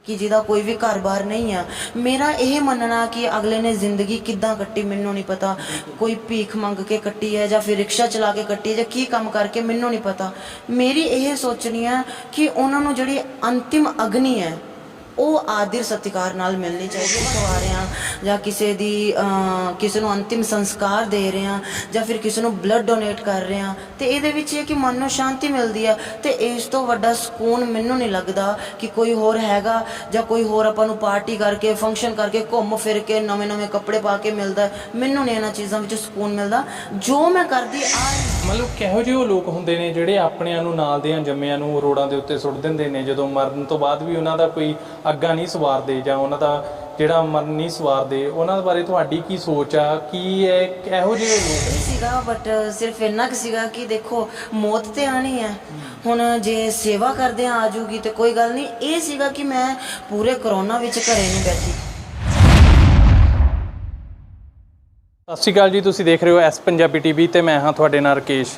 ਕਿ ਜਿਹਦਾ ਕੋਈ ਵੀ ਘਰ-ਬਾਰ ਨਹੀਂ ਆ। ਮੇਰਾ ਇਹ ਮੰਨਣਾ ਕਿ ਅਗਲੇ ਨੇ ਜ਼ਿੰਦਗੀ ਕਿੱਦਾਂ ਕੱਟੀ ਮੈਨੂੰ ਨਹੀਂ ਪਤਾ, ਕੋਈ ਭੀਖ ਮੰਗ ਕੇ ਕੱਟੀ ਹੈ ਜਾਂ ਫਿਰ ਰਿਕਸ਼ਾ ਚਲਾ ਕੇ ਕੱਟੀ ਹੈ ਜਾਂ ਕੀ ਕੰਮ ਕਰਕੇ ਮੈਨੂੰ ਨਹੀਂ ਪਤਾ। ਮੇਰੀ ਇਹ ਸੋਚਣੀ ਹੈ ਕਿ ਉਹਨਾਂ ਨੂੰ ਜਿਹੜੀ ਅੰਤਿਮ ਅਗਨੀ ਹੈ ਉਹ ਆਦਰ ਸਤਿਕਾਰ ਨਾਲ ਮਿਲਣੀ ਚਾਹੀਦੀ ਹੈ। ਖਵਾ ਰਹੇ ਹਾਂ ਜਾਂ ਕਿਸੇ ਨੂੰ ਅੰਤਿਮ ਸੰਸਕਾਰ ਦੇ ਰਹੇ ਹਾਂ ਜਾਂ ਫਿਰ ਕਿਸੇ ਨੂੰ ਬਲੱਡ ਡੋਨੇਟ ਕਰ ਰਹੇ ਹਾਂ ਤੇ ਇਹਦੇ ਵਿੱਚ ਇਹ ਕਿ ਮਨ ਨੂੰ ਸ਼ਾਂਤੀ ਮਿਲਦੀ ਆ ਤੇ ਇਸ ਤੋਂ ਵੱਡਾ ਸਕੂਨ ਮੈਨੂੰ ਨਹੀਂ ਲੱਗਦਾ ਕਿ ਕੋਈ ਹੋਰ ਹੈਗਾ ਜਾਂ ਕੋਈ ਹੋਰ ਆਪਾਂ ਨੂੰ ਪਾਰਟੀ ਕਰਕੇ ਫੰਕਸ਼ਨ ਕਰਕੇ ਘੁੰਮ ਫਿਰ ਕੇ ਨਵੇਂ ਕੱਪੜੇ ਪਾ ਕੇ ਮਿਲਦਾ। ਮੈਨੂੰ ਨਹੀਂ ਇਹਨਾਂ ਚੀਜ਼ਾਂ ਵਿੱਚ ਸਕੂਨ ਮਿਲਦਾ ਜੋ ਮੈਂ ਕਰਦੀ ਆ। ਮਤਲਬ ਕਿਹੋ ਜਿਹੇ ਉਹ ਲੋਕ ਹੁੰਦੇ ਨੇ ਜਿਹੜੇ ਆਪਣਿਆਂ ਨੂੰ ਨਾਲ ਦੇ ਜੰਮਿਆਂ ਨੂੰ ਰੋਡਾਂ ਦੇ ਉੱਤੇ ਸੁੱਟ ਦਿੰਦੇ ਨੇ, ਜਦੋਂ ਮਰਨ ਤੋਂ ਬਾਅਦ ਵੀ ਉਹਨਾਂ ਦਾ ਕੋਈ ਅੱਗਾ ਨਹੀਂ ਸਵਾਰਦੇ ਜਾਂ ਉਹਨਾਂ ਦਾ ਜਿਹੜਾ ਮਰਨ ਨਹੀਂ ਸਵਾਰਦੇ, ਉਹਨਾਂ ਬਾਰੇ ਤੁਹਾਡੀ ਕੀ ਸੋਚ ਆ? ਕੀ ਇਹ ਇਹੋ ਜਿਹੇ ਲੋਕ ਸੀਗਾ ਬਟ ਸਿਰਫ ਇੰਨਾ ਕੁ ਸੀਗਾ ਕਿ ਦੇਖੋ ਮੌਤ ਤੇ ਆਣੀ ਹੈ, ਹੁਣ ਜੇ ਸੇਵਾ ਕਰਦੇ ਆ ਜੂਗੀ ਤੇ ਕੋਈ ਗੱਲ ਨਹੀਂ। ਇਹ ਸੀਗਾ ਕਿ ਮੈਂ ਪੂਰੇ ਕਰੋਨਾ ਵਿੱਚ ਘਰੇ ਨਹੀਂ ਬੈਠੀ। ਸਤਿ ਸ਼੍ਰੀ ਅਕਾਲ ਜੀ, ਤੁਸੀਂ ਦੇਖ ਰਹੇ ਹੋ ਐਸ ਪੰਜਾਬੀ ਟੀਵੀ ਤੇ ਮੈਂ ਹਾਂ ਤੁਹਾਡੇ ਨਾਲ ਰਕੇਸ਼।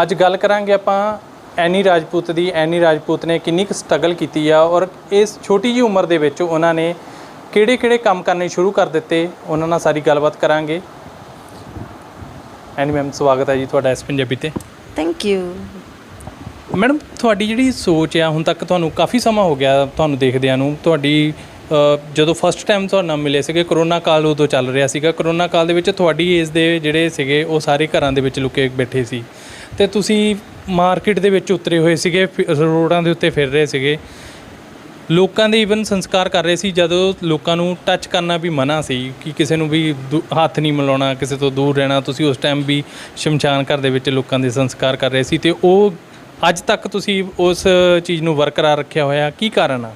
ਅੱਜ ਗੱਲ ਕਰਾਂਗੇ ਆਪਾਂ ਐਨੀ ਰਾਜਪੂਤ ਦੀ। ਐਨੀ ਰਾਜਪੂਤ ਨੇ ਕਿੰਨੀ ਕੁ ਸਟਰਗਲ ਕੀਤੀ ਆ ਔਰ ਇਸ ਛੋਟੀ ਜਿਹੀ ਉਮਰ ਦੇ ਵਿੱਚ ਉਹਨਾਂ ਨੇ ਕਿਹੜੇ ਕੰਮ ਕਰਨੇ ਸ਼ੁਰੂ ਕਰ ਦਿੱਤੇ, ਉਹਨਾਂ ਨਾਲ ਸਾਰੀ ਗੱਲਬਾਤ ਕਰਾਂਗੇ। ਐਨੀ ਮੈਮ, ਸਵਾਗਤ ਹੈ ਜੀ ਤੁਹਾਡਾ ਐਸ ਪੰਜਾਬੀ ਤੇ। ਥੈਂਕ ਯੂ ਮੈਡਮ, ਤੁਹਾਡੀ ਜਿਹੜੀ ਸੋਚ ਆ ਹੁਣ ਤੱਕ ਤੁਹਾਨੂੰ ਕਾਫੀ ਸਮਾਂ ਹੋ ਗਿਆ ਤੁਹਾਨੂੰ ਦੇਖਦਿਆਂ ਨੂੰ। ਤੁਹਾਡੀ ਜਦੋਂ ਫਸਟ ਟਾਈਮ ਤੁਹਾਡੇ ਨਾਲ ਮਿਲੇ ਸੀਗੇ ਕਰੋਨਾ ਕਾਲ ਉਦੋਂ ਚੱਲ ਰਿਹਾ ਸੀਗਾ। ਕਰੋਨਾ ਕਾਲ ਦੇ ਵਿੱਚ ਤੁਹਾਡੀ ਏਜ ਦੇ ਜਿਹੜੇ ਸੀਗੇ ਉਹ ਸਾਰੇ ਘਰਾਂ ਦੇ ਵਿੱਚ ਲੁਕੇ ਬੈਠੇ ਸੀ ਅਤੇ ਤੁਸੀਂ ਮਾਰਕੀਟ ਦੇ ਵਿੱਚ ਉਤਰੇ ਹੋਏ ਸੀਗੇ, ਰੋਡਾਂ ਦੇ ਉੱਤੇ ਫਿਰ ਰਹੇ ਸੀਗੇ, ਲੋਕਾਂ ਦੇ ਈਵਨ ਸੰਸਕਾਰ ਕਰ ਰਹੇ ਸੀ। ਜਦੋਂ ਲੋਕਾਂ ਨੂੰ ਟੱਚ ਕਰਨਾ ਵੀ ਮਨਾ ਸੀ ਕਿ ਕਿਸੇ ਨੂੰ ਵੀ ਹੱਥ ਨਹੀਂ ਮਿਲਾਉਣਾ, ਕਿਸੇ ਤੋਂ ਦੂਰ ਰਹਿਣਾ, ਤੁਸੀਂ ਉਸ ਟਾਈਮ ਵੀ ਸ਼ਮਸ਼ਾਨ ਘਰ ਦੇ ਵਿੱਚ ਲੋਕਾਂ ਦੇ ਸੰਸਕਾਰ ਕਰ ਰਹੇ ਸੀ ਅਤੇ ਉਹ ਅੱਜ ਤੱਕ ਤੁਸੀਂ ਉਸ ਚੀਜ਼ ਨੂੰ ਬਰਕਰਾਰ ਰੱਖਿਆ ਹੋਇਆ, ਕੀ ਕਾਰਨ ਆ?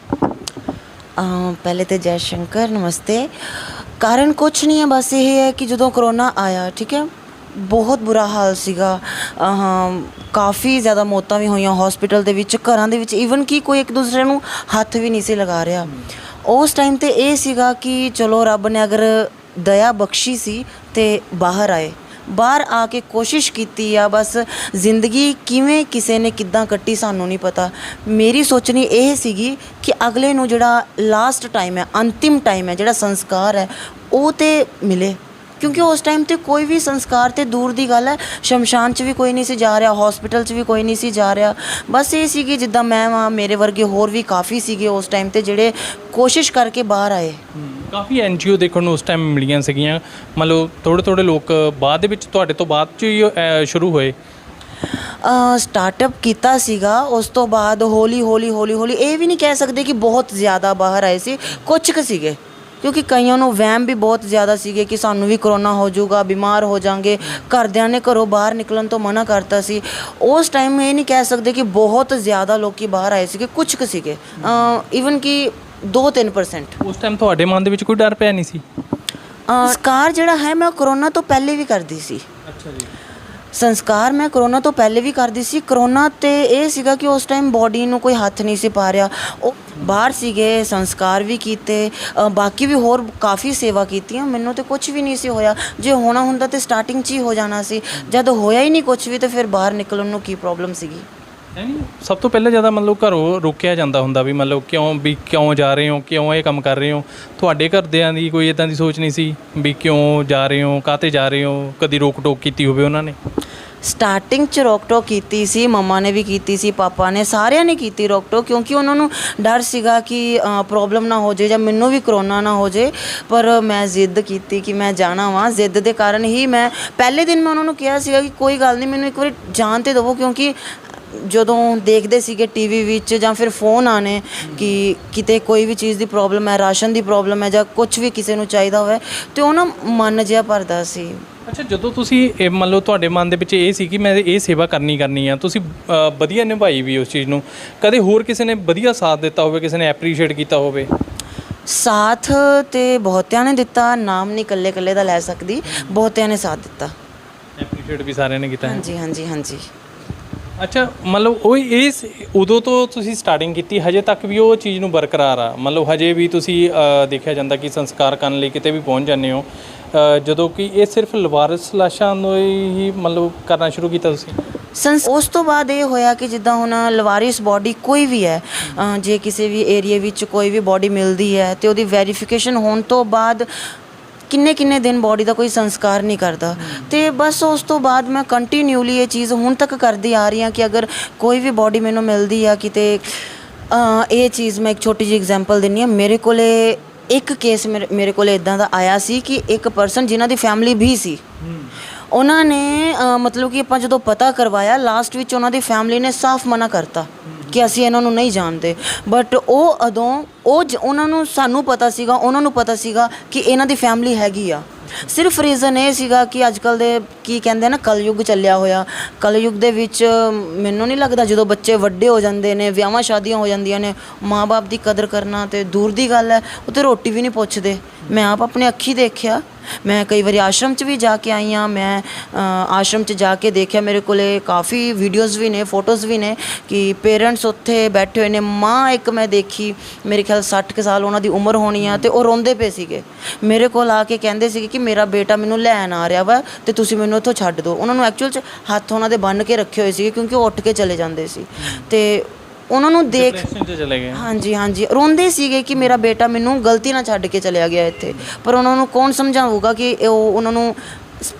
ਪਹਿਲੇ ਤਾਂ ਜੈ ਸ਼ੰਕਰ, ਨਮਸਤੇ। ਕਾਰਨ ਕੁਛ ਨਹੀਂ ਹੈ, ਬਸ ਇਹ ਹੈ ਕਿ ਜਦੋਂ ਕਰੋਨਾ ਆਇਆ, ਠੀਕ ਹੈ, ਬਹੁਤ ਬੁਰਾ ਹਾਲ ਸੀਗਾ। ਕਾਫੀ ਜ਼ਿਆਦਾ ਮੌਤਾਂ ਵੀ ਹੋਈਆਂ ਹੌਸਪੀਟਲ ਦੇ ਵਿੱਚ, ਘਰਾਂ ਦੇ ਵਿੱਚ, ਈਵਨ ਕਿ ਕੋਈ ਇੱਕ ਦੂਸਰੇ ਨੂੰ ਹੱਥ ਵੀ ਨਹੀਂ ਸੀ ਲਗਾ ਰਿਹਾ। ਉਸ ਟਾਈਮ 'ਤੇ ਇਹ ਸੀਗਾ ਕਿ ਚਲੋ ਰੱਬ ਨੇ ਅਗਰ ਦਇਆ ਬਖਸ਼ੀ ਸੀ ਅਤੇ ਬਾਹਰ ਆਏ, ਬਾਹਰ ਆ ਕੇ ਕੋਸ਼ਿਸ਼ ਕੀਤੀ ਆ। ਬਸ ਜ਼ਿੰਦਗੀ ਕਿਵੇਂ ਕਿਸੇ ਨੇ ਕਿੱਦਾਂ ਕੱਟੀ ਸਾਨੂੰ ਨਹੀਂ ਪਤਾ। ਮੇਰੀ ਸੋਚਣੀ ਇਹ ਸੀਗੀ ਕਿ ਅਗਲੇ ਨੂੰ ਜਿਹੜਾ ਲਾਸਟ ਟਾਈਮ ਹੈ, ਅੰਤਿਮ ਟਾਈਮ ਹੈ, ਜਿਹੜਾ ਸੰਸਕਾਰ ਹੈ ਉਹ ਤਾਂ ਮਿਲੇ, ਕਿਉਂਕਿ ਉਸ ਟਾਈਮ 'ਤੇ ਕੋਈ ਵੀ ਸੰਸਕਾਰ ਤੇ ਦੂਰ ਦੀ ਗੱਲ ਹੈ, ਸ਼ਮਸ਼ਾਨ 'ਚ ਵੀ ਕੋਈ ਨਹੀਂ ਸੀ ਜਾ ਰਿਹਾ, ਹੌਸਪੀਟਲ 'ਚ ਵੀ ਕੋਈ ਨਹੀਂ ਸੀ ਜਾ ਰਿਹਾ। ਬਸ ਇਹ ਸੀਗੀ ਜਿੱਦਾਂ ਮੈਂ ਵਾਂ, ਮੇਰੇ ਵਰਗੇ ਹੋਰ ਵੀ ਕਾਫੀ ਸੀਗੇ ਉਸ ਟਾਈਮ 'ਤੇ ਜਿਹੜੇ ਕੋਸ਼ਿਸ਼ ਕਰਕੇ ਬਾਹਰ ਆਏ। ਕਾਫੀ NGO ਦੇਖਣ ਨੂੰ ਉਸ ਟਾਈਮ ਮਿਲੀਆਂ ਸੀਗੀਆਂ, ਮਤਲਬ ਥੋੜ੍ਹੇ ਲੋਕ ਬਾਅਦ ਦੇ ਵਿੱਚ ਤੁਹਾਡੇ ਤੋਂ ਬਾਅਦ 'ਚ ਹੀ ਸ਼ੁਰੂ ਹੋਏ। ਸਟਾਰਟਅਪ ਕੀਤਾ ਸੀਗਾ, ਉਸ ਤੋਂ ਬਾਅਦ ਹੌਲੀ ਹੌਲੀ ਇਹ ਵੀ ਨਹੀਂ ਕਹਿ ਸਕਦੇ ਕਿ ਬਹੁਤ ਜ਼ਿਆਦਾ ਬਾਹਰ ਆਏ ਸੀ, ਕੁਛ ਕੁ ਸੀਗੇ, ਕਿਉਂਕਿ ਕਈਆਂ ਨੂੰ ਵਹਿਮ ਵੀ ਬਹੁਤ ਜ਼ਿਆਦਾ ਸੀਗੇ ਕਿ ਸਾਨੂੰ ਵੀ ਕਰੋਨਾ ਹੋ ਜਾਊਗਾ, ਬਿਮਾਰ ਹੋ ਜਾਵਾਂਗੇ। ਘਰਦਿਆਂ ਨੇ ਘਰੋਂ ਬਾਹਰ ਨਿਕਲਣ ਤੋਂ ਮਨਾ ਕਰਤਾ ਸੀ। ਉਸ ਟਾਈਮ ਇਹ ਨਹੀਂ ਕਹਿ ਸਕਦੇ ਕਿ ਬਹੁਤ ਜ਼ਿਆਦਾ ਲੋਕ ਬਾਹਰ ਆਏ ਸੀਗੇ, ਕੁਛ ਕੁ ਸੀਗੇ, ਈਵਨ ਕਿ 2-3%। ਉਸ ਟਾਈਮ ਤੁਹਾਡੇ ਮਨ ਦੇ ਵਿੱਚ ਕੋਈ ਡਰ ਪਿਆ ਨਹੀਂ ਸੀ? ਸੰਸਕਾਰ ਜਿਹੜਾ ਹੈ ਮੈਂ ਕਰੋਨਾ ਤੋਂ ਪਹਿਲੇ ਵੀ ਕਰਦੀ ਸੀ। ਅੱਛਾ ਜੀ। ਸੰਸਕਾਰ ਮੈਂ ਕਰੋਨਾ ਤੋਂ ਪਹਿਲੇ ਵੀ ਕਰਦੀ ਸੀ। ਕਰੋਨਾ 'ਤੇ ਇਹ ਸੀਗਾ ਕਿ ਉਸ ਟਾਈਮ ਬੋਡੀ ਨੂੰ ਕੋਈ ਹੱਥ ਨਹੀਂ ਸੀ ਪਾ ਰਿਹਾ, ਉਹ ਬਾਹਰ ਸੀਗੇ, ਸੰਸਕਾਰ ਵੀ ਕੀਤੇ, ਬਾਕੀ ਵੀ ਹੋਰ ਕਾਫੀ ਸੇਵਾ ਕੀਤੀਆਂ, ਮੈਨੂੰ ਤਾਂ ਕੁਛ ਵੀ ਨਹੀਂ ਸੀ ਹੋਇਆ। ਜੇ ਹੋਣਾ ਹੁੰਦਾ ਤਾਂ ਸਟਾਰਟਿੰਗ 'ਚ ਹੀ ਹੋ ਜਾਣਾ ਸੀ, ਜਦ ਹੋਇਆ ਹੀ ਨਹੀਂ ਕੁਛ ਵੀ ਤਾਂ ਫਿਰ ਬਾਹਰ ਨਿਕਲਣ ਨੂੰ ਕੀ ਪ੍ਰੋਬਲਮ ਸੀਗੀ। ਸਭ ਤੋਂ ਪਹਿਲਾਂ ਜ਼ਿਆਦਾ ਮਤਲਬ ਘਰੋਂ ਰੋਕਿਆ ਜਾਂਦਾ ਹੁੰਦਾ ਵੀ ਮਤਲਬ ਕਿਉਂ ਜਾ ਰਹੇ ਹੋ, ਕਿਉਂ ਇਹ ਕੰਮ ਕਰ ਰਹੇ ਹੋ? ਤੁਹਾਡੇ ਘਰਦਿਆਂ ਦੀ ਕੋਈ ਇੱਦਾਂ ਦੀ ਸੋਚ ਨਹੀਂ ਸੀ ਵੀ ਕਿਉਂ ਜਾ ਰਹੇ ਹੋ, ਕਾਹਤੇ ਜਾ ਰਹੇ ਹੋ? ਕਦੀ ਰੋਕ ਟੋਕ ਕੀਤੀ ਹੋਵੇ ਉਹਨਾਂ ਨੇ? ਸਟਾਰਟਿੰਗ 'ਚ ਰੋਕ ਟੋਕ ਕੀਤੀ ਸੀ, ਮੰਮਾ ਨੇ ਵੀ ਕੀਤੀ ਸੀ, ਪਾਪਾ ਨੇ, ਸਾਰਿਆਂ ਨੇ ਕੀਤੀ ਰੋਕ ਟੋਕ, ਕਿਉਂਕਿ ਉਹਨਾਂ ਨੂੰ ਡਰ ਸੀਗਾ ਕਿ ਪ੍ਰੋਬਲਮ ਨਾ ਹੋ ਜਾਏ ਜਾਂ ਮੈਨੂੰ ਵੀ ਕਰੋਨਾ ਨਾ ਹੋ ਜਾਏ। ਪਰ ਮੈਂ ਜ਼ਿੱਦ ਕੀਤੀ ਕਿ ਮੈਂ ਜਾਣਾ ਵਾਂ। ਜ਼ਿੱਦ ਦੇ ਕਾਰਨ ਹੀ ਮੈਂ ਪਹਿਲੇ ਦਿਨ ਮੈਂ ਉਹਨਾਂ ਨੂੰ ਕਿਹਾ ਸੀਗਾ ਕਿ ਕੋਈ ਗੱਲ ਨਹੀਂ, ਮੈਨੂੰ ਇੱਕ ਵਾਰੀ ਜਾਣ ਤਾਂ ਦੇਵੋ, ਕਿਉਂਕਿ ਜਦੋਂ ਦੇਖਦੇ ਸੀਗੇ ਟੀਵੀ ਵਿੱਚ ਜਾਂ ਫਿਰ ਫੋਨ ਆਣੇ ਕਿ ਕਿਤੇ ਕੋਈ ਵੀ ਚੀਜ਼ ਦੀ ਪ੍ਰੋਬਲਮ ਹੈ, ਰਾਸ਼ਨ ਦੀ ਪ੍ਰੋਬਲਮ ਹੈ ਜਾਂ ਕੁਛ ਵੀ ਕਿਸੇ ਨੂੰ ਚਾਹੀਦਾ ਹੋਵੇ, ਅਤੇ ਉਹ ਨਾ ਮਨ ਜਿਹਾ ਭਰਦਾ ਸੀ। ਅੱਛਾ, ਜਦੋਂ ਤੁਸੀਂ ਇਹ ਮੰਨ ਲਓ ਤੁਹਾਡੇ ਮਨ ਦੇ ਵਿੱਚ ਇਹ ਸੀ ਕਿ ਮੈਂ ਇਹ ਸੇਵਾ ਕਰਨੀ ਆ, ਤੁਸੀਂ ਵਧੀਆ ਨਿਭਾਈ ਵੀ ਉਸ ਚੀਜ਼ ਨੂੰ, ਕਦੇ ਹੋਰ ਕਿਸੇ ਨੇ ਵਧੀਆ ਸਾਥ ਦਿੱਤਾ ਹੋਵੇ, ਕਿਸੇ ਨੇ ਐਪਰੀਸ਼ੀਏਟ ਕੀਤਾ ਹੋਵੇ? ਸਾਥ ਤੇ ਬਹੁਤਿਆਂ ਨੇ ਦਿੱਤਾ, ਨਾਮ ਨਹੀਂ ਇਕੱਲੇ ਦਾ ਲੈ ਸਕਦੀ, ਬਹੁਤਿਆਂ ਨੇ ਸਾਥ ਦਿੱਤਾ। ਐਪਰੀਸ਼ੀਏਟ ਵੀ ਸਾਰਿਆਂ ਨੇ ਕੀਤਾ? ਹਾਂਜੀ। ਅੱਛਾ, ਮਤਲਬ ਉਹ ਉਦੋਂ ਤੋਂ ਤੁਸੀਂ ਸਟਾਰਟਿੰਗ ਕੀਤੀ, ਹਜੇ ਤੱਕ ਵੀ ਉਹ ਚੀਜ਼ ਨੂੰ ਬਰਕਰਾਰ ਆ? ਮਤਲਬ ਹਜੇ ਵੀ ਤੁਸੀਂ ਦੇਖਿਆ ਜਾਂਦਾ ਕਿ ਸੰਸਕਾਰ ਕਰਨ ਲਈ ਕਿਤੇ ਵੀ ਪਹੁੰਚ ਜਾਂਦੇ ਹੋ, ਜਦੋਂ ਕਿ ਇਹ ਸਿਰਫ ਲਵਾਰਸ ਲਾਸ਼ਾਂ ਨੂੰ ਹੀ ਮਤਲਬ ਕਰਨਾ ਸ਼ੁਰੂ ਕੀਤਾ ਤੁਸੀਂ? ਉਸ ਤੋਂ ਬਾਅਦ ਇਹ ਹੋਇਆ ਕਿ ਜਿੱਦਾਂ ਹੁਣ ਲਵਾਰਿਸ ਬੋਡੀ ਕੋਈ ਵੀ ਹੈ, ਜੇ ਕਿਸੇ ਵੀ ਏਰੀਏ ਵਿੱਚ ਕੋਈ ਵੀ ਬੋਡੀ ਮਿਲਦੀ ਹੈ ਤੇ ਉਹਦੀ ਵੈਰੀਫਿਕੇਸ਼ਨ ਹੋਣ ਤੋਂ ਬਾਅਦ ਕਿੰਨੇ ਦਿਨ ਬੋਡੀ ਦਾ ਕੋਈ ਸੰਸਕਾਰ ਨਹੀਂ ਕਰਦਾ। ਤੇ ਬਸ ਉਸ ਤੋਂ ਬਾਅਦ ਮੈਂ ਕੰਟੀਨਿਊਲੀ ਇਹ ਚੀਜ਼ ਹੁਣ ਤੱਕ ਕਰਦੀ ਆ ਰਹੀ ਹਾਂ ਕਿ ਅਗਰ ਕੋਈ ਵੀ ਬੋਡੀ ਮੈਨੂੰ ਮਿਲਦੀ ਆ ਕਿਤੇ, ਇਹ ਚੀਜ਼ ਮੈਂ ਇੱਕ ਛੋਟੀ ਜਿਹੀ ਐਗਜ਼ਾਮਪਲ ਦਿੰਦੀ ਹਾਂ। ਮੇਰੇ ਕੋਲੇ ਇੱਕ ਕੇਸ ਮੇਰੇ ਕੋਲੇ ਇਦਾਂ ਦਾ ਆਇਆ ਸੀ ਕਿ ਇੱਕ ਪਰਸਨ ਜਿਨ੍ਹਾਂ ਦੀ ਫੈਮਿਲੀ ਵੀ ਸੀ, ਉਹਨਾਂ ਨੇ ਮਤਲਬ ਕਿ ਆਪਾਂ ਜਦੋਂ ਪਤਾ ਕਰਵਾਇਆ ਲਾਸਟ ਵਿੱਚ ਉਹਨਾਂ ਦੀ ਫੈਮਿਲੀ ਨੇ ਸਾਫ਼ ਮਨਾ ਕਰਤਾ ਕਿ ਅਸੀਂ ਇਹਨਾਂ ਨੂੰ ਨਹੀਂ ਜਾਣਦੇ। ਬਟ ਉਹਨਾਂ ਨੂੰ ਸਾਨੂੰ ਪਤਾ ਸੀਗਾ, ਉਹਨਾਂ ਨੂੰ ਪਤਾ ਸੀਗਾ ਕਿ ਇਹਨਾਂ ਦੀ ਫੈਮਿਲੀ ਹੈਗੀ ਆ। ਸਿਰਫ ਰੀਜ਼ਨ ਇਹ ਸੀਗਾ ਕਿ ਅੱਜ ਕੱਲ੍ਹ ਦੇ ਕੀ ਕਹਿੰਦੇ ਨਾ ਕਲਯੁੱਗ ਚੱਲਿਆ ਹੋਇਆ। ਕਲਯੁੱਗ ਦੇ ਵਿੱਚ ਮੈਨੂੰ ਨਹੀਂ ਲੱਗਦਾ ਜਦੋਂ ਬੱਚੇ ਵੱਡੇ ਹੋ ਜਾਂਦੇ ਨੇ, ਵਿਆਹਾਂ ਸ਼ਾਦੀਆਂ ਹੋ ਜਾਂਦੀਆਂ ਨੇ, ਮਾਂ-ਬਾਪ ਦੀ ਕਦਰ ਕਰਨਾ ਤੇ ਦੂਰ ਦੀ ਗੱਲ ਹੈ, ਉਹ ਤਾਂ ਰੋਟੀ ਵੀ ਨਹੀਂ ਪੁੱਛਦੇ। ਮੈਂ ਆਪ ਆਪਣੇ ਅੱਖੀ ਦੇਖਿਆ। ਮੈਂ ਕਈ ਵਾਰੀ ਆਸ਼ਰਮ 'ਚ ਵੀ ਜਾ ਕੇ ਆਈ ਹਾਂ। ਮੈਂ ਆਸ਼ਰਮ 'ਚ ਜਾ ਕੇ ਦੇਖਿਆ, ਮੇਰੇ ਕੋਲੇ ਕਾਫੀ ਵੀਡੀਓਜ਼ ਵੀ ਨੇ, ਫੋਟੋਜ਼ ਵੀ ਨੇ ਕਿ ਪੇਰੈਂਟਸ ਉੱਥੇ ਬੈਠੇ ਹੋਏ ਨੇ। ਮਾਂ ਇੱਕ ਮੈਂ ਦੇਖੀ, ਮੇਰੇ ਖਿਆਲ 60 ਕੁ ਸਾਲ ਉਹਨਾਂ ਦੀ ਉਮਰ ਹੋਣੀ ਆ, ਤੇ ਉਹ ਰੋਂਦੇ ਪਏ ਸੀਗੇ। ਮੇਰੇ ਕੋਲ ਆ ਕੇ ਕਹਿੰਦੇ ਸੀਗੇ ਕਿ ਮੇਰਾ ਬੇਟਾ ਮੈਨੂੰ ਲੈਣ ਆ ਰਿਹਾ ਵਾ ਤੇ ਤੁਸੀਂ ਮੈਨੂੰ ਇੱਥੋਂ ਛੱਡ ਦਿਓ। ਉਹਨਾਂ ਨੂੰ ਐਕਚੁਅਲ 'ਚ ਹੱਥ ਉਹਨਾਂ ਦੇ ਬੰਨ੍ਹ ਕੇ ਰੱਖੇ ਹੋਏ ਸੀਗੇ ਕਿਉਂਕਿ ਉਹ ਉੱਠ ਕੇ ਚਲੇ ਜਾਂਦੇ ਸੀ। ਤੇ ਉਹਨਾਂ ਨੂੰ ਦੇਖ ਹਾਂਜੀ ਰੋਂਦੇ ਸੀਗੇ ਕਿ ਮੇਰਾ ਬੇਟਾ ਮੈਨੂੰ ਗਲਤੀ ਨਾਲ ਛੱਡ ਕੇ ਚਲਿਆ ਗਿਆ ਇੱਥੇ। ਪਰ ਉਹਨਾਂ ਨੂੰ ਕੌਣ ਸਮਝਾਊਗਾ ਕਿ ਉਹ ਉਹਨਾਂ ਨੂੰ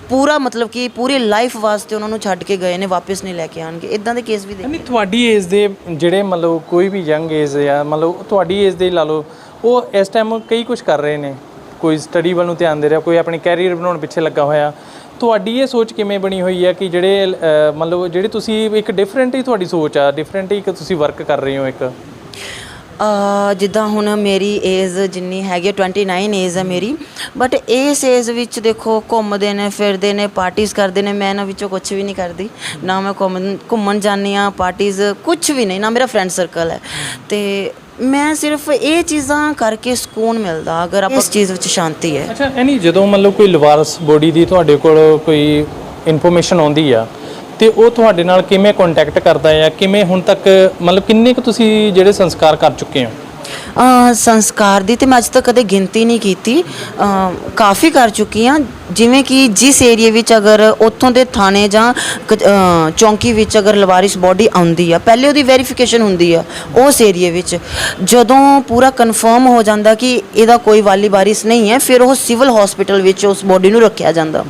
ਪੂਰਾ ਮਤਲਬ ਕਿ ਪੂਰੀ ਲਾਈਫ ਵਾਸਤੇ ਉਹਨਾਂ ਨੂੰ ਛੱਡ ਕੇ ਗਏ ਨੇ, ਵਾਪਸ ਨਹੀਂ ਲੈ ਕੇ ਆਣਗੇ। ਇਦਾਂ ਦੇ ਕੇਸ ਵੀ ਨਹੀਂ ਤੁਹਾਡੀ ਏਜ ਦੇ ਜਿਹੜੇ ਮਤਲਬ ਕੋਈ ਵੀ ਯੰਗ ਏਜ ਆ, ਮਤਲਬ ਤੁਹਾਡੀ ਏਜ ਦੇ ਲਾ ਲਓ, ਉਹ ਇਸ ਟਾਈਮ ਕਈ ਕੁਝ ਕਰ ਰਹੇ ਨੇ। ਕੋਈ ਸਟੱਡੀ ਵੱਲ ਨੂੰ ਧਿਆਨ ਦੇ ਰਿਹਾ, ਕੋਈ ਆਪਣੀ ਕੈਰੀਅਰ ਬਣਾਉਣ ਪਿੱਛੇ ਲੱਗਾ ਹੋਇਆ। ਤੁਹਾਡੀ ਇਹ ਸੋਚ ਕਿਵੇਂ ਬਣੀ ਹੋਈ ਹੈ ਕਿ ਜਿਹੜੇ ਤੁਸੀਂ ਇੱਕ ਡਿਫਰੈਂਟ ਹੀ ਤੁਹਾਡੀ ਸੋਚ ਆ, ਡਿਫਰੈਂਟ ਹੀ ਤੁਸੀਂ ਵਰਕ ਕਰ ਰਹੇ ਹੋ ਇੱਕ? ਜਿੱਦਾਂ ਹੁਣ ਮੇਰੀ ਏਜ ਜਿੰਨੀ ਹੈਗੀ 29 ਏਜ ਹੈ ਮੇਰੀ, ਬਟ ਇਸ ਏਜ ਵਿੱਚ ਦੇਖੋ ਘੁੰਮਦੇ ਨੇ, ਫਿਰਦੇ ਨੇ, ਪਾਰਟੀਜ਼ ਕਰਦੇ ਨੇ। ਮੈਂ ਇਹਨਾਂ ਵਿੱਚੋਂ ਕੁਛ ਵੀ ਨਹੀਂ ਕਰਦੀ, ਨਾ ਮੈਂ ਘੁੰਮਣ ਜਾਂਦੀ ਹਾਂ, ਪਾਰਟੀਜ਼ ਕੁਛ ਵੀ ਨਹੀਂ, ਨਾ ਮੇਰਾ ਫਰੈਂਡ ਸਰਕਲ ਹੈ। ਤੇ ਮੈਂ ਸਿਰਫ ਇਹ ਚੀਜ਼ਾਂ ਕਰਕੇ ਸਕੂਨ ਮਿਲਦਾ ਅਗਰ ਆਪਾਂ ਇਸ ਚੀਜ਼ ਵਿੱਚ ਸ਼ਾਂਤੀ ਹੈ। ਅੱਛਾ, ਨਹੀਂ ਜਦੋਂ ਮਤਲਬ ਕੋਈ ਲਵਾਰਸ ਬੋਡੀ ਦੀ ਤੁਹਾਡੇ ਕੋਲ ਕੋਈ ਇਨਫੋਰਮੇਸ਼ਨ ਆਉਂਦੀ ਆ ਤੇ ਉਹ ਤੁਹਾਡੇ ਨਾਲ ਕਿਵੇਂ ਕੰਟੈਕਟ ਕਰਦਾ ਹੈ? ਕਿਵੇਂ ਹੁਣ ਤੱਕ ਮਤਲਬ ਕਿੰਨੇ ਕੁ ਤੁਸੀਂ ਜਿਹੜੇ ਸੰਸਕਾਰ ਕਰ ਚੁੱਕੇ ਹੋ? ਸੰਸਕਾਰ ਦੀ ਤੇ ਮੈਂ ਅੱਜ ਤੱਕ ਕਦੇ ਗਿਣਤੀ ਨਹੀਂ ਕੀਤੀ, ਕਾਫੀ ਕਰ ਚੁੱਕੀ ਹਾਂ। ਜਿਵੇਂ ਕਿ ਜਿਸ ਏਰੀਏ ਵਿੱਚ ਅਗਰ ਉੱਥੋਂ ਦੇ ਥਾਣੇ ਜਾਂ ਚੌਂਕੀ ਵਿੱਚ ਅਗਰ ਲਵਾਰਿਸ ਬੋਡੀ ਆਉਂਦੀ ਆ, ਪਹਿਲੇ ਉਹਦੀ ਵੈਰੀਫਿਕੇਸ਼ਨ ਹੁੰਦੀ ਆ ਉਸ ਏਰੀਏ ਵਿੱਚ। ਜਦੋਂ ਪੂਰਾ ਕਨਫਰਮ ਹੋ ਜਾਂਦਾ ਕਿ ਇਹਦਾ ਕੋਈ ਵਾਲੀ ਵਾਰਿਸ ਨਹੀਂ ਹੈ, ਫਿਰ ਉਹ ਸਿਵਲ ਹਸਪੀਟਲ ਵਿੱਚ ਉਸ ਬੋਡੀ ਨੂੰ ਰੱਖਿਆ ਜਾਂਦਾ।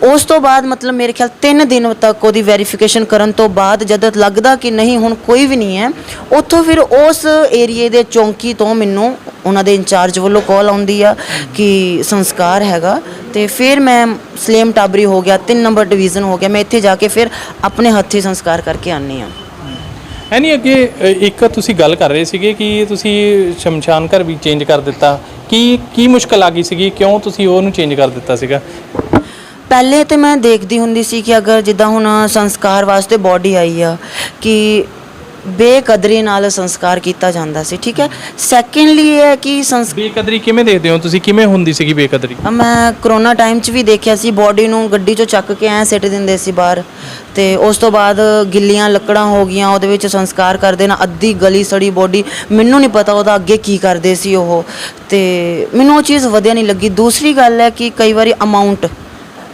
ਉਸ ਤੋਂ ਬਾਅਦ ਮਤਲਬ ਮੇਰੇ ਖਿਆਲ 3 ਦਿਨ ਤੱਕ ਉਹਦੀ ਵੈਰੀਫਿਕੇਸ਼ਨ ਕਰਨ ਤੋਂ ਬਾਅਦ ਜਦ ਲੱਗਦਾ ਕਿ ਨਹੀਂ ਹੁਣ ਕੋਈ ਵੀ ਨਹੀਂ ਹੈ, ਉੱਥੋਂ ਫਿਰ ਉਸ ਏਰੀਏ ਦੇ ਚੌਂਕੀ ਤੋਂ ਮੈਨੂੰ ਉਹਨਾਂ ਦੇ ਇੰਚਾਰਜ ਵੱਲੋਂ ਕਾਲ ਆਉਂਦੀ ਆ ਕਿ ਸੰਸਕਾਰ ਹੈਗਾ। ਤੇ ਫਿਰ ਮੈਂ ਸਲੇਮ ਟਾਬਰੀ ਹੋ ਗਿਆ, 3 ਨੰਬਰ ਡਿਵੀਜ਼ਨ ਹੋ ਗਿਆ, ਮੈਂ ਇੱਥੇ ਜਾ ਕੇ ਫਿਰ ਆਪਣੇ ਹੱਥੀਂ ਸੰਸਕਾਰ ਕਰਕੇ ਆਉਂਦੀ ਹਾਂ। ਹੈ ਨਹੀਂ, ਅੱਗੇ ਇੱਕ ਤੁਸੀਂ ਗੱਲ ਕਰ ਰਹੇ ਸੀਗੇ ਕਿ ਤੁਸੀਂ ਸ਼ਮਸ਼ਾਨ ਘਰ ਵੀ ਚੇਂਜ ਕਰ ਦਿੱਤਾ। ਕੀ ਮੁਸ਼ਕਲ ਆ ਗਈ ਸੀਗੀ? ਕਿਉਂ ਤੁਸੀਂ ਉਹਨੂੰ ਚੇਂਜ ਕਰ ਦਿੱਤਾ ਸੀਗਾ? ਪਹਿਲੇ ਤਾਂ ਮੈਂ ਦੇਖਦੀ ਹੁੰਦੀ ਸੀ ਕਿ ਅਗਰ ਜਿੱਦਾਂ ਹੁਣ ਸੰਸਕਾਰ ਵਾਸਤੇ ਬੋਡੀ ਆਈ ਆ ਕਿ ਬੇਕਦਰੀ ਨਾਲ ਸੰਸਕਾਰ ਕੀਤਾ ਜਾਂਦਾ ਸੀ, ਠੀਕ ਹੈ। ਸੈਕੰਡਲੀ ਇਹ ਹੈ ਕਿ ਬੇਕਦਰੀ ਕਿਵੇਂ ਦੇਖਦੇ ਹੋ ਤੁਸੀਂ? ਕਿਵੇਂ ਹੁੰਦੀ ਸੀਗੀ ਬੇਕਦਰੀ? ਮੈਂ ਕਰੋਨਾ ਟਾਈਮ 'ਚ ਵੀ ਦੇਖਿਆ ਸੀ, ਬੋਡੀ ਨੂੰ ਗੱਡੀ 'ਚੋਂ ਚੱਕ ਕੇ ਸਿੱਟ ਦਿੰਦੇ ਸੀ ਬਾਹਰ, ਤੇ ਉਸ ਤੋਂ ਬਾਅਦ ਗਿੱਲੀਆਂ ਲੱਕੜਾਂ ਹੋ ਗਈਆਂ, ਉਹਦੇ ਵਿੱਚ ਸੰਸਕਾਰ ਕਰਦੇ ਨਾ, ਅੱਧੀ ਗਲੀ ਸੜੀ ਬੋਡੀ। ਮੈਨੂੰ ਨਹੀਂ ਪਤਾ ਉਹਦਾ ਅੱਗੇ ਕੀ ਕਰਦੇ ਸੀ ਉਹ, ਤੇ ਮੈਨੂੰ ਉਹ ਚੀਜ਼ ਵਧੀਆ ਨਹੀਂ ਲੱਗੀ। ਦੂਸਰੀ ਗੱਲ ਹੈ ਕਿ ਕਈ ਵਾਰੀ ਅਮਾਊਂਟ,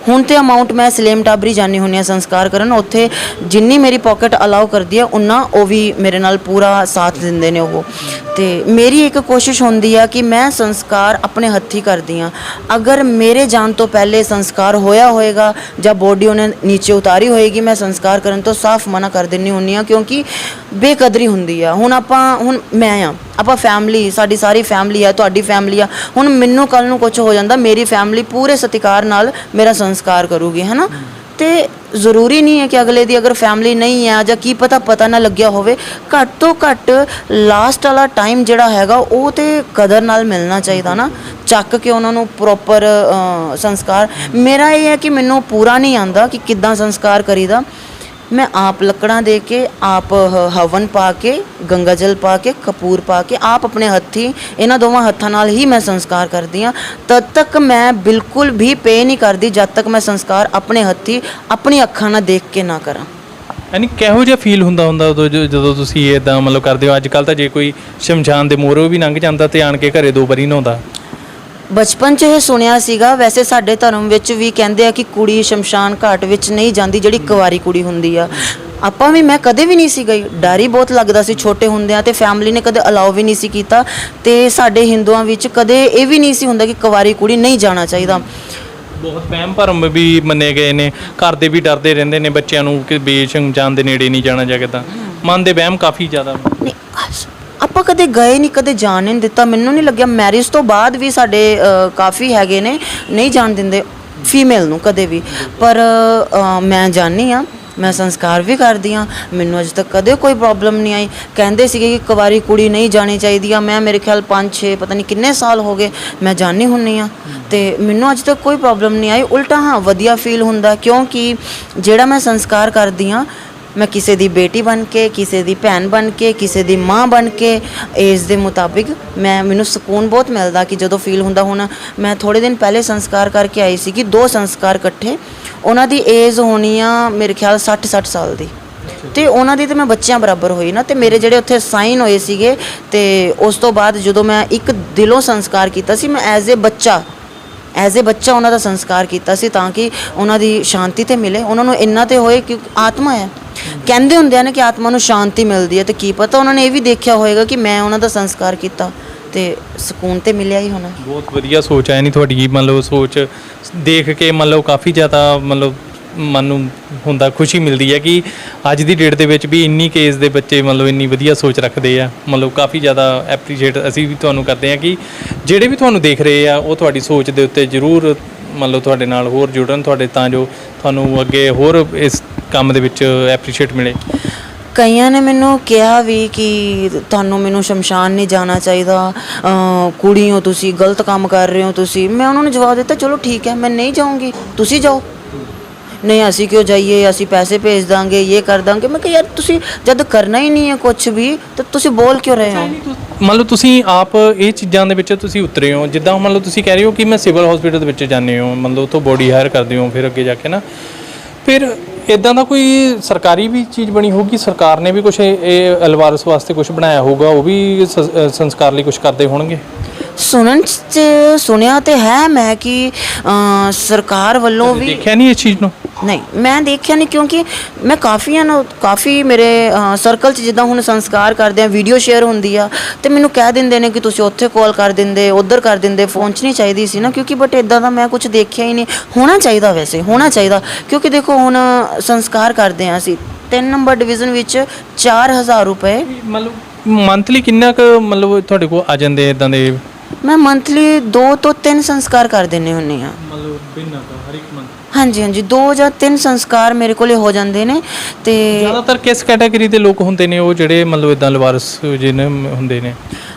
ਹੁਣ ਤੇ ਅਮਾਊਂਟ ਮੈਂ ਸਲੇਮ ਟਾਬਰੀ ਜਾਂਦੀ ਹੁੰਦੀ ਹਾਂ ਸੰਸਕਾਰ ਕਰਨ, ਉੱਥੇ ਜਿੰਨੀ ਮੇਰੀ ਪੋਕਟ ਅਲਾਉ ਕਰਦੀ ਹੈ ਉਨਾ ਉਹ ਵੀ ਮੇਰੇ ਨਾਲ ਪੂਰਾ ਸਾਥ ਦਿੰਦੇ ਨੇ ਉਹ। ਤੇ ਮੇਰੀ ਇੱਕ ਕੋਸ਼ਿਸ਼ ਹੁੰਦੀ ਆ ਕਿ ਮੈਂ ਸੰਸਕਾਰ ਆਪਣੇ ਹੱਥੀਂ ਕਰਦੀ ਹਾਂ। ਅਗਰ ਮੇਰੇ ਜਾਣ ਤੋਂ ਪਹਿਲੇ ਸੰਸਕਾਰ ਹੋਇਆ ਹੋਏਗਾ ਜਾਂ ਬੋਡੀ ਉਹਨੇ ਨੀਚੇ ਉਤਾਰੀ ਹੋਏਗੀ, ਮੈਂ ਸੰਸਕਾਰ ਕਰਨ ਤੋਂ ਸਾਫ਼ ਮਨਾ ਕਰ ਦਿੰਦੀ ਹੁੰਦੀ ਹਾਂ, ਕਿਉਂਕਿ ਬੇਕਦਰੀ ਹੁੰਦੀ ਆ। ਹੁਣ ਮੈਂ ਆ, ਆਪਾਂ ਫੈਮਿਲੀ, ਸਾਡੀ ਸਾਰੀ ਫੈਮਿਲੀ ਆ, ਤੁਹਾਡੀ ਫੈਮਿਲੀ ਆ। ਹੁਣ ਮੈਨੂੰ ਕੱਲ੍ਹ ਨੂੰ ਕੁਛ ਹੋ ਜਾਂਦਾ, ਮੇਰੀ ਫੈਮਿਲੀ ਪੂਰੇ ਸਤਿਕਾਰ ਨਾਲ ਮੇਰਾ ਸੰਸਕਾਰ ਕਰੂਗੀ, ਹੈ ਨਾ। ਤੇ ਜ਼ਰੂਰੀ ਨਹੀਂ ਹੈ ਕਿ ਅਗਲੇ ਦੀ ਅਗਰ ਫੈਮਿਲੀ ਨਹੀਂ ਹੈ ਜਾਂ ਕੀ ਪਤਾ ਨਾ ਲੱਗਿਆ ਹੋਵੇ, ਘੱਟ ਤੋਂ ਘੱਟ ਲਾਸਟ ਵਾਲਾ ਟਾਈਮ ਜਿਹੜਾ ਹੈਗਾ ਉਹ ਤੇ ਕਦਰ ਨਾਲ ਮਿਲਣਾ ਚਾਹੀਦਾ ਨਾ, ਚੱਕ ਕੇ ਉਹਨਾਂ ਨੂੰ ਪ੍ਰੋਪਰ ਸੰਸਕਾਰ। ਮੇਰਾ ਇਹ ਹੈ ਕਿ ਮੈਨੂੰ ਪੂਰਾ ਨਹੀਂ ਆਉਂਦਾ ਕਿ ਕਿੱਦਾਂ ਸੰਸਕਾਰ ਕਰੀਦਾ। ਮੈਂ ਆਪ ਲੱਕੜਾਂ ਦੇ ਕੇ, ਆਪ ਹਵਨ ਪਾ ਕੇ, ਗੰਗਾ ਜਲ ਪਾ ਕੇ, ਕਪੂਰ ਪਾ ਕੇ, ਆਪ ਆਪਣੇ ਹੱਥੀਂ, ਇਹਨਾਂ ਦੋਵਾਂ ਹੱਥਾਂ ਨਾਲ ਹੀ ਮੈਂ ਸੰਸਕਾਰ ਕਰਦੀ ਹਾਂ। ਤਦ ਤੱਕ ਮੈਂ ਬਿਲਕੁਲ ਵੀ ਪੇ ਨਹੀਂ ਕਰਦੀ ਜਦ ਤੱਕ ਮੈਂ ਸੰਸਕਾਰ ਆਪਣੇ ਹੱਥੀਂ ਆਪਣੀ ਅੱਖਾਂ ਨਾਲ ਦੇਖ ਕੇ ਨਾ ਕਰਾਂ। ਯਾਨੀ ਕਿਹੋ ਜਿਹਾ ਫੀਲ ਹੁੰਦਾ ਉਦੋਂ ਜਦੋਂ ਤੁਸੀਂ ਇੱਦਾਂ ਮਤਲਬ ਕਰਦੇ ਹੋ? ਅੱਜ ਕੱਲ੍ਹ ਤਾਂ ਜੇ ਕੋਈ ਸ਼ਮਸ਼ਾਨ ਦੇ ਮੂਹਰੋਂ ਵੀ ਲੰਘ ਜਾਂਦਾ ਤੇ ਆਣ ਕੇ ਘਰੇ 2 ਵਾਰੀ ਨਹਾਉਂਦਾ। ਬਚਪਨ 'ਚ ਇਹ ਸੁਣਿਆ ਸੀਗਾ। ਵੈਸੇ ਸਾਡੇ ਧਰਮ ਵਿੱਚ ਵੀ ਕਹਿੰਦੇ ਆ ਕਿ ਕੁੜੀ ਸ਼ਮਸ਼ਾਨ ਘਾਟ ਵਿੱਚ ਨਹੀਂ ਜਾਂਦੀ, ਜਿਹੜੀ ਕੁਆਰੀ ਕੁੜੀ ਹੁੰਦੀ ਆ। ਆਪਾਂ ਵੀ, ਮੈਂ ਕਦੇ ਵੀ ਨਹੀਂ ਸੀ ਗਈ, ਡਰ ਹੀ ਬਹੁਤ ਲੱਗਦਾ ਸੀ ਛੋਟੇ ਹੁੰਦਿਆਂ, ਤੇ ਫੈਮਿਲੀ ਨੇ ਕਦੇ ਅਲਾਉ ਵੀ ਨਹੀਂ ਸੀ ਕੀਤਾ। ਤੇ ਸਾਡੇ ਹਿੰਦੂਆਂ ਵਿੱਚ ਕਦੇ ਇਹ ਵੀ ਨਹੀਂ ਸੀ ਹੁੰਦਾ ਕਿ ਕੁਆਰੀ ਕੁੜੀ ਨਹੀਂ ਜਾਣਾ ਚਾਹੀਦਾ। ਬਹੁਤ ਵਹਿਮ ਭਰਮ ਵੀ ਮੰਨੇ ਗਏ ਨੇ, ਘਰ ਦੇ ਵੀ ਡਰਦੇ ਰਹਿੰਦੇ ਨੇ ਬੱਚਿਆਂ ਨੂੰ ਕਿ ਸ਼ਮਸ਼ਾਨ ਦੇ ਨੇੜੇ ਨਹੀਂ ਜਾਣਾ ਚਾਹੀਦਾ। ਮਨ ਦੇ ਵਹਿਮ ਕਾਫੀ ਜ਼ਿਆਦਾ। ਨਹੀਂ, ਆਪਾਂ ਕਦੇ ਗਏ ਨਹੀਂ, ਕਦੇ ਜਾਣ ਨਹੀਂ ਦਿੱਤਾ। ਮੈਨੂੰ ਨਹੀਂ ਲੱਗਿਆ, ਮੈਰਿਜ ਤੋਂ ਬਾਅਦ ਵੀ ਸਾਡੇ ਕਾਫੀ ਹੈਗੇ ਨੇ ਨਹੀਂ ਜਾਣ ਦਿੰਦੇ ਫੀਮੇਲ ਨੂੰ ਕਦੇ ਵੀ। ਪਰ ਮੈਂ ਜਾਣੀ ਆ, ਮੈਂ ਸੰਸਕਾਰ ਵੀ ਕਰਦੀ ਹਾਂ, ਮੈਨੂੰ ਅਜੇ ਤੱਕ ਕਦੇ ਕੋਈ ਪ੍ਰੋਬਲਮ ਨਹੀਂ ਆਈ। ਕਹਿੰਦੇ ਸੀਗੇ ਕਿ ਕੁਆਰੀ ਕੁੜੀ ਨਹੀਂ ਜਾਣੀ ਚਾਹੀਦੀ ਆ, ਮੈਂ ਮੇਰੇ ਖਿਆਲ 5-6 ਪਤਾ ਨਹੀਂ ਕਿੰਨੇ ਸਾਲ ਹੋ ਗਏ ਮੈਂ ਜਾਣੀ ਹੁੰਨੀ ਆ, ਤੇ ਮੈਨੂੰ ਅਜੇ ਤੱਕ ਕੋਈ ਪ੍ਰੋਬਲਮ ਨਹੀਂ ਆਈ। ਉਲਟਾ ਹਾਂ, ਵਧੀਆ ਫੀਲ ਹੁੰਦਾ, ਕਿਉਂਕਿ ਜਿਹੜਾ ਮੈਂ ਸੰਸਕਾਰ ਕਰਦੀ ਹਾਂ, ਮੈਂ ਕਿਸੇ ਦੀ ਬੇਟੀ ਬਣ ਕੇ, ਕਿਸੇ ਦੀ ਭੈਣ ਬਣ ਕੇ, ਕਿਸੇ ਦੀ ਮਾਂ ਬਣ ਕੇ, ਏਜ ਦੇ ਮੁਤਾਬਿਕ ਮੈਨੂੰ ਸਕੂਨ ਬਹੁਤ ਮਿਲਦਾ ਕਿ ਜਦੋਂ ਫੀਲ ਹੁੰਦਾ। ਹੁਣ ਮੈਂ ਥੋੜ੍ਹੇ ਦਿਨ ਪਹਿਲੇ ਸੰਸਕਾਰ ਕਰਕੇ ਆਈ ਸੀ ਕਿ 2 ਸੰਸਕਾਰ ਇਕੱਠੇ। ਉਹਨਾਂ ਦੀ ਏਜ ਹੋਣੀ ਆ ਮੇਰੇ ਖਿਆਲ 60 ਸਾਲ ਦੀ, ਤੇ ਉਹਨਾਂ ਦੀ ਤੇ ਮੈਂ ਬੱਚਿਆਂ ਬਰਾਬਰ ਹੋਈ ਨਾ। ਤੇ ਮੇਰੇ ਜਿਹੜੇ ਉੱਥੇ ਸਾਈਨ ਹੋਏ ਸੀਗੇ, ਤੇ ਉਸ ਤੋਂ ਬਾਅਦ ਜਦੋਂ ਮੈਂ ਇੱਕ ਦਿਲੋਂ ਸੰਸਕਾਰ ਕੀਤਾ ਸੀ, ਮੈਂ ਐਜ਼ ਏ ਬੱਚਾ ਉਹਨਾਂ ਦਾ ਸੰਸਕਾਰ ਕੀਤਾ ਸੀ, ਤਾਂ ਕਿ ਉਹਨਾਂ ਦੀ ਸ਼ਾਂਤੀ ਤੇ ਮਿਲੇ। ਉਹਨਾਂ ਨੂੰ ਇੰਨਾ ਤੇ ਹੋਏ ਕਿ ਆਤਮਾ ਹੈ, ਕਹਿੰਦੇ ਹੁੰਦੇ ਆ ਨਾ ਕਿ ਆਤਮਾ ਨੂੰ ਸ਼ਾਂਤੀ ਮਿਲਦੀ ਹੈ, ਤੇ ਕੀ ਪਤਾ ਉਹਨਾਂ ਨੇ ਇਹ ਵੀ ਦੇਖਿਆ ਹੋਏਗਾ ਕਿ ਮੈਂ ਉਹਨਾਂ ਦਾ ਸੰਸਕਾਰ ਕੀਤਾ ਤੇ ਸਕੂਨ ਤੇ ਮਿਲਿਆ ਹੀ ਹੋਣਾ। ਬਹੁਤ ਵਧੀਆ ਸੋਚ ਹੈ ਨਹੀਂ ਤੁਹਾਡੀ, ਮਤਲਬ ਸੋਚ ਦੇਖ ਕੇ ਮਤਲਬ ਕਾਫੀ ਜ਼ਿਆਦਾ ਮਤਲਬ ਮਨ ਨੂੰ ਹੁੰਦਾ, ਖੁਸ਼ੀ ਮਿਲਦੀ ਹੈ ਕਿ ਅੱਜ ਦੀ ਡੇਟ ਦੇ ਵਿੱਚ ਵੀ ਇੰਨੀ ਕੇਸ ਦੇ ਬੱਚੇ ਮਤਲਬ ਇੰਨੀ ਵਧੀਆ ਸੋਚ ਰੱਖਦੇ ਆ। ਮਤਲਬ ਕਾਫੀ ਜ਼ਿਆਦਾ ਐਪਰੀਸ਼ੀਏਟ ਅਸੀਂ ਵੀ ਤੁਹਾਨੂੰ ਕਰਦੇ ਹਾਂ ਕਿ ਜਿਹੜੇ ਵੀ ਤੁਹਾਨੂੰ ਦੇਖ ਰਹੇ ਆ ਉਹ ਤੁਹਾਡੀ ਸੋਚ ਦੇ ਉੱਤੇ ਜ਼ਰੂਰ ਮਤਲਬ ਤੁਹਾਡੇ ਨਾਲ ਹੋਰ ਜੁੜਨ ਤੁਹਾਡੇ, ਤਾਂ ਜੋ ਤੁਹਾਨੂੰ ਅੱਗੇ ਹੋਰ ਇਸ ਕੰਮ ਦੇ ਵਿੱਚ ਐਪਰੀਸ਼ੀਏਟ ਮਿਲੇ। ਕਈਆਂ ਨੇ ਮੈਨੂੰ ਕਿਹਾ ਵੀ ਕਿ ਤੁਹਾਨੂੰ ਮੈਨੂੰ ਸ਼ਮਸ਼ਾਨ ਨਹੀਂ ਜਾਣਾ ਚਾਹੀਦਾ, ਕੁੜੀ ਹੋ ਤੁਸੀਂ, ਗਲਤ ਕੰਮ ਕਰ ਰਹੇ ਹੋ ਤੁਸੀਂ। ਮੈਂ ਉਹਨਾਂ ਨੂੰ ਜਵਾਬ ਦਿੱਤਾ, ਚਲੋ ਠੀਕ ਹੈ, ਮੈਂ ਨਹੀਂ ਜਾਊਂਗੀ, ਤੁਸੀਂ ਜਾਓ। ਨਹੀਂ ਅਸੀਂ ਕਿਉਂ ਜਾਈਏ, ਅਸੀਂ ਪੈਸੇ ਭੇਜ ਦਾਂਗੇ, ਇਹ ਕਰ ਦਾਂਗੇ। ਮੈਂ ਕਿਹਾ ਯਾਰ ਤੁਸੀਂ ਜਦ ਕਰਨਾ ਹੀ ਨਹੀਂ ਹੈ ਕੁਝ ਵੀ, ਤਾਂ ਤੁਸੀਂ ਬੋਲ ਕਿਉਂ ਰਹੇ ਹੋ? ਮਤਲਬ ਤੁਸੀਂ ਆਪ ਇਹ ਚੀਜ਼ਾਂ ਦੇ ਵਿੱਚ ਤੁਸੀਂ ਉਤਰੇ ਹੋ, ਜਿੱਦਾਂ ਮਤਲਬ ਤੁਸੀਂ ਕਹਿ ਰਹੇ ਹੋ ਕਿ ਮੈਂ ਸਿਵਲ ਹਸਪੀਟਲ ਦੇ ਵਿੱਚ ਜਾਂਦੇ ਹੋ, ਮਤਲਬ ਉੱਥੋਂ ਬੋਡੀ ਹਾਇਰ ਕਰਦੇ ਹੋ, ਫਿਰ ਅੱਗੇ ਜਾ ਕੇ ਨਾ ਫਿਰ ਇੱਦਾਂ ਦਾ ਕੋਈ ਸਰਕਾਰੀ ਵੀ ਚੀਜ਼ ਬਣੀ ਹੋਊਗੀ, ਸਰਕਾਰ ਨੇ ਵੀ ਕੁਛ ਇਹ ਅਲਵਾਰਸ ਵਾਸਤੇ ਕੁਛ ਬਣਾਇਆ ਹੋਊਗਾ, ਉਹ ਵੀ ਸੰਸਕਾਰ ਲਈ ਕੁਛ ਕਰਦੇ ਹੋਣਗੇ। ਸੁਣਨ 'ਚ ਸੁਣਿਆ ਤੇ ਹੈ ਮੈਂ ਕਿ ਸਰਕਾਰ ਵੱਲੋਂ ਵੀ। ਦੇਖਿਆ ਨਹੀਂ ਇਸ ਚੀਜ਼ ਨੂੰ? ਨਹੀਂ, ਮੈਂ ਦੇਖਿਆ ਨਹੀਂ, ਕਿਉਂਕਿ ਮੈਂ ਕਾਫੀ ਮੇਰੇ ਸਰਕਲ 'ਚ ਜਿੱਦਾਂ ਹੁਣ ਸੰਸਕਾਰ ਕਰਦੇ ਆ, ਵੀਡੀਓ ਸ਼ੇਅਰ ਹੁੰਦੀ ਆ, ਤੇ ਮੈਨੂੰ ਕਹਿ ਦਿੰਦੇ ਨੇ ਕਿ ਤੁਸੀਂ ਉੱਥੇ ਕਾਲ ਕਰ ਦਿੰਦੇ, ਉੱਧਰ ਕਰ ਦਿੰਦੇ, ਫੋਨ 'ਚ ਨਹੀਂ ਚਾਹੀਦੀ ਸੀ ਨਾ, ਕਿਉਂਕਿ ਬਟ ਇੱਦਾਂ ਦਾ ਮੈਂ ਕੁਝ ਦੇਖਿਆ ਹੀ ਨਹੀਂ। ਹੋਣਾ ਚਾਹੀਦਾ, ਵੈਸੇ ਹੋਣਾ ਚਾਹੀਦਾ, ਕਿਉਂਕਿ ਦੇਖੋ ਹੁਣ ਸੰਸਕਾਰ ਕਰਦੇ ਹਾਂ ਅਸੀਂ 3 ਨੰਬਰ ਡਿਵੀਜ਼ਨ ਵਿੱਚ 4000 ਰੁਪਏ। ਮਤਲਬ ਮੰਥਲੀ ਕਿੰਨਾ ਕੁ ਮਤਲਬ ਤੁਹਾਡੇ ਕੋਲ ਆ ਜਾਂਦੇ ਇੱਦਾਂ ਦੇ? ਮੈਂ ਮੰਥਲੀ 2 ਤੋਂ 3 ਸੰਸਕਾਰ ਕਰ ਦਿੰਦੀ ਹੁੰਦੀ ਹਾਂ। ਮਤਲਬ ਬਿਨਾਂ ਹਰ ਇੱਕ ਮੰਥ? ਹਾਂਜੀ, 2 ਜਾਂ 3 ਸੰਸਕਾਰ ਮੇਰੇ ਕੋਲੇ ਹੋ ਜਾਂਦੇ ਨੇ। ਤੇ ਜ਼ਿਆਦਾਤਰ ਕਿਸ ਕੈਟਾਗਰੀ ਦੇ ਲੋਕ ਹੁੰਦੇ ਨੇ ਉਹ ਜਿਹੜੇ ਮਤਲਬ ਇਦਾਂ ਲਵਾਰਸ ਜਿਹਨੇ ਹੁੰਦੇ ਨੇ?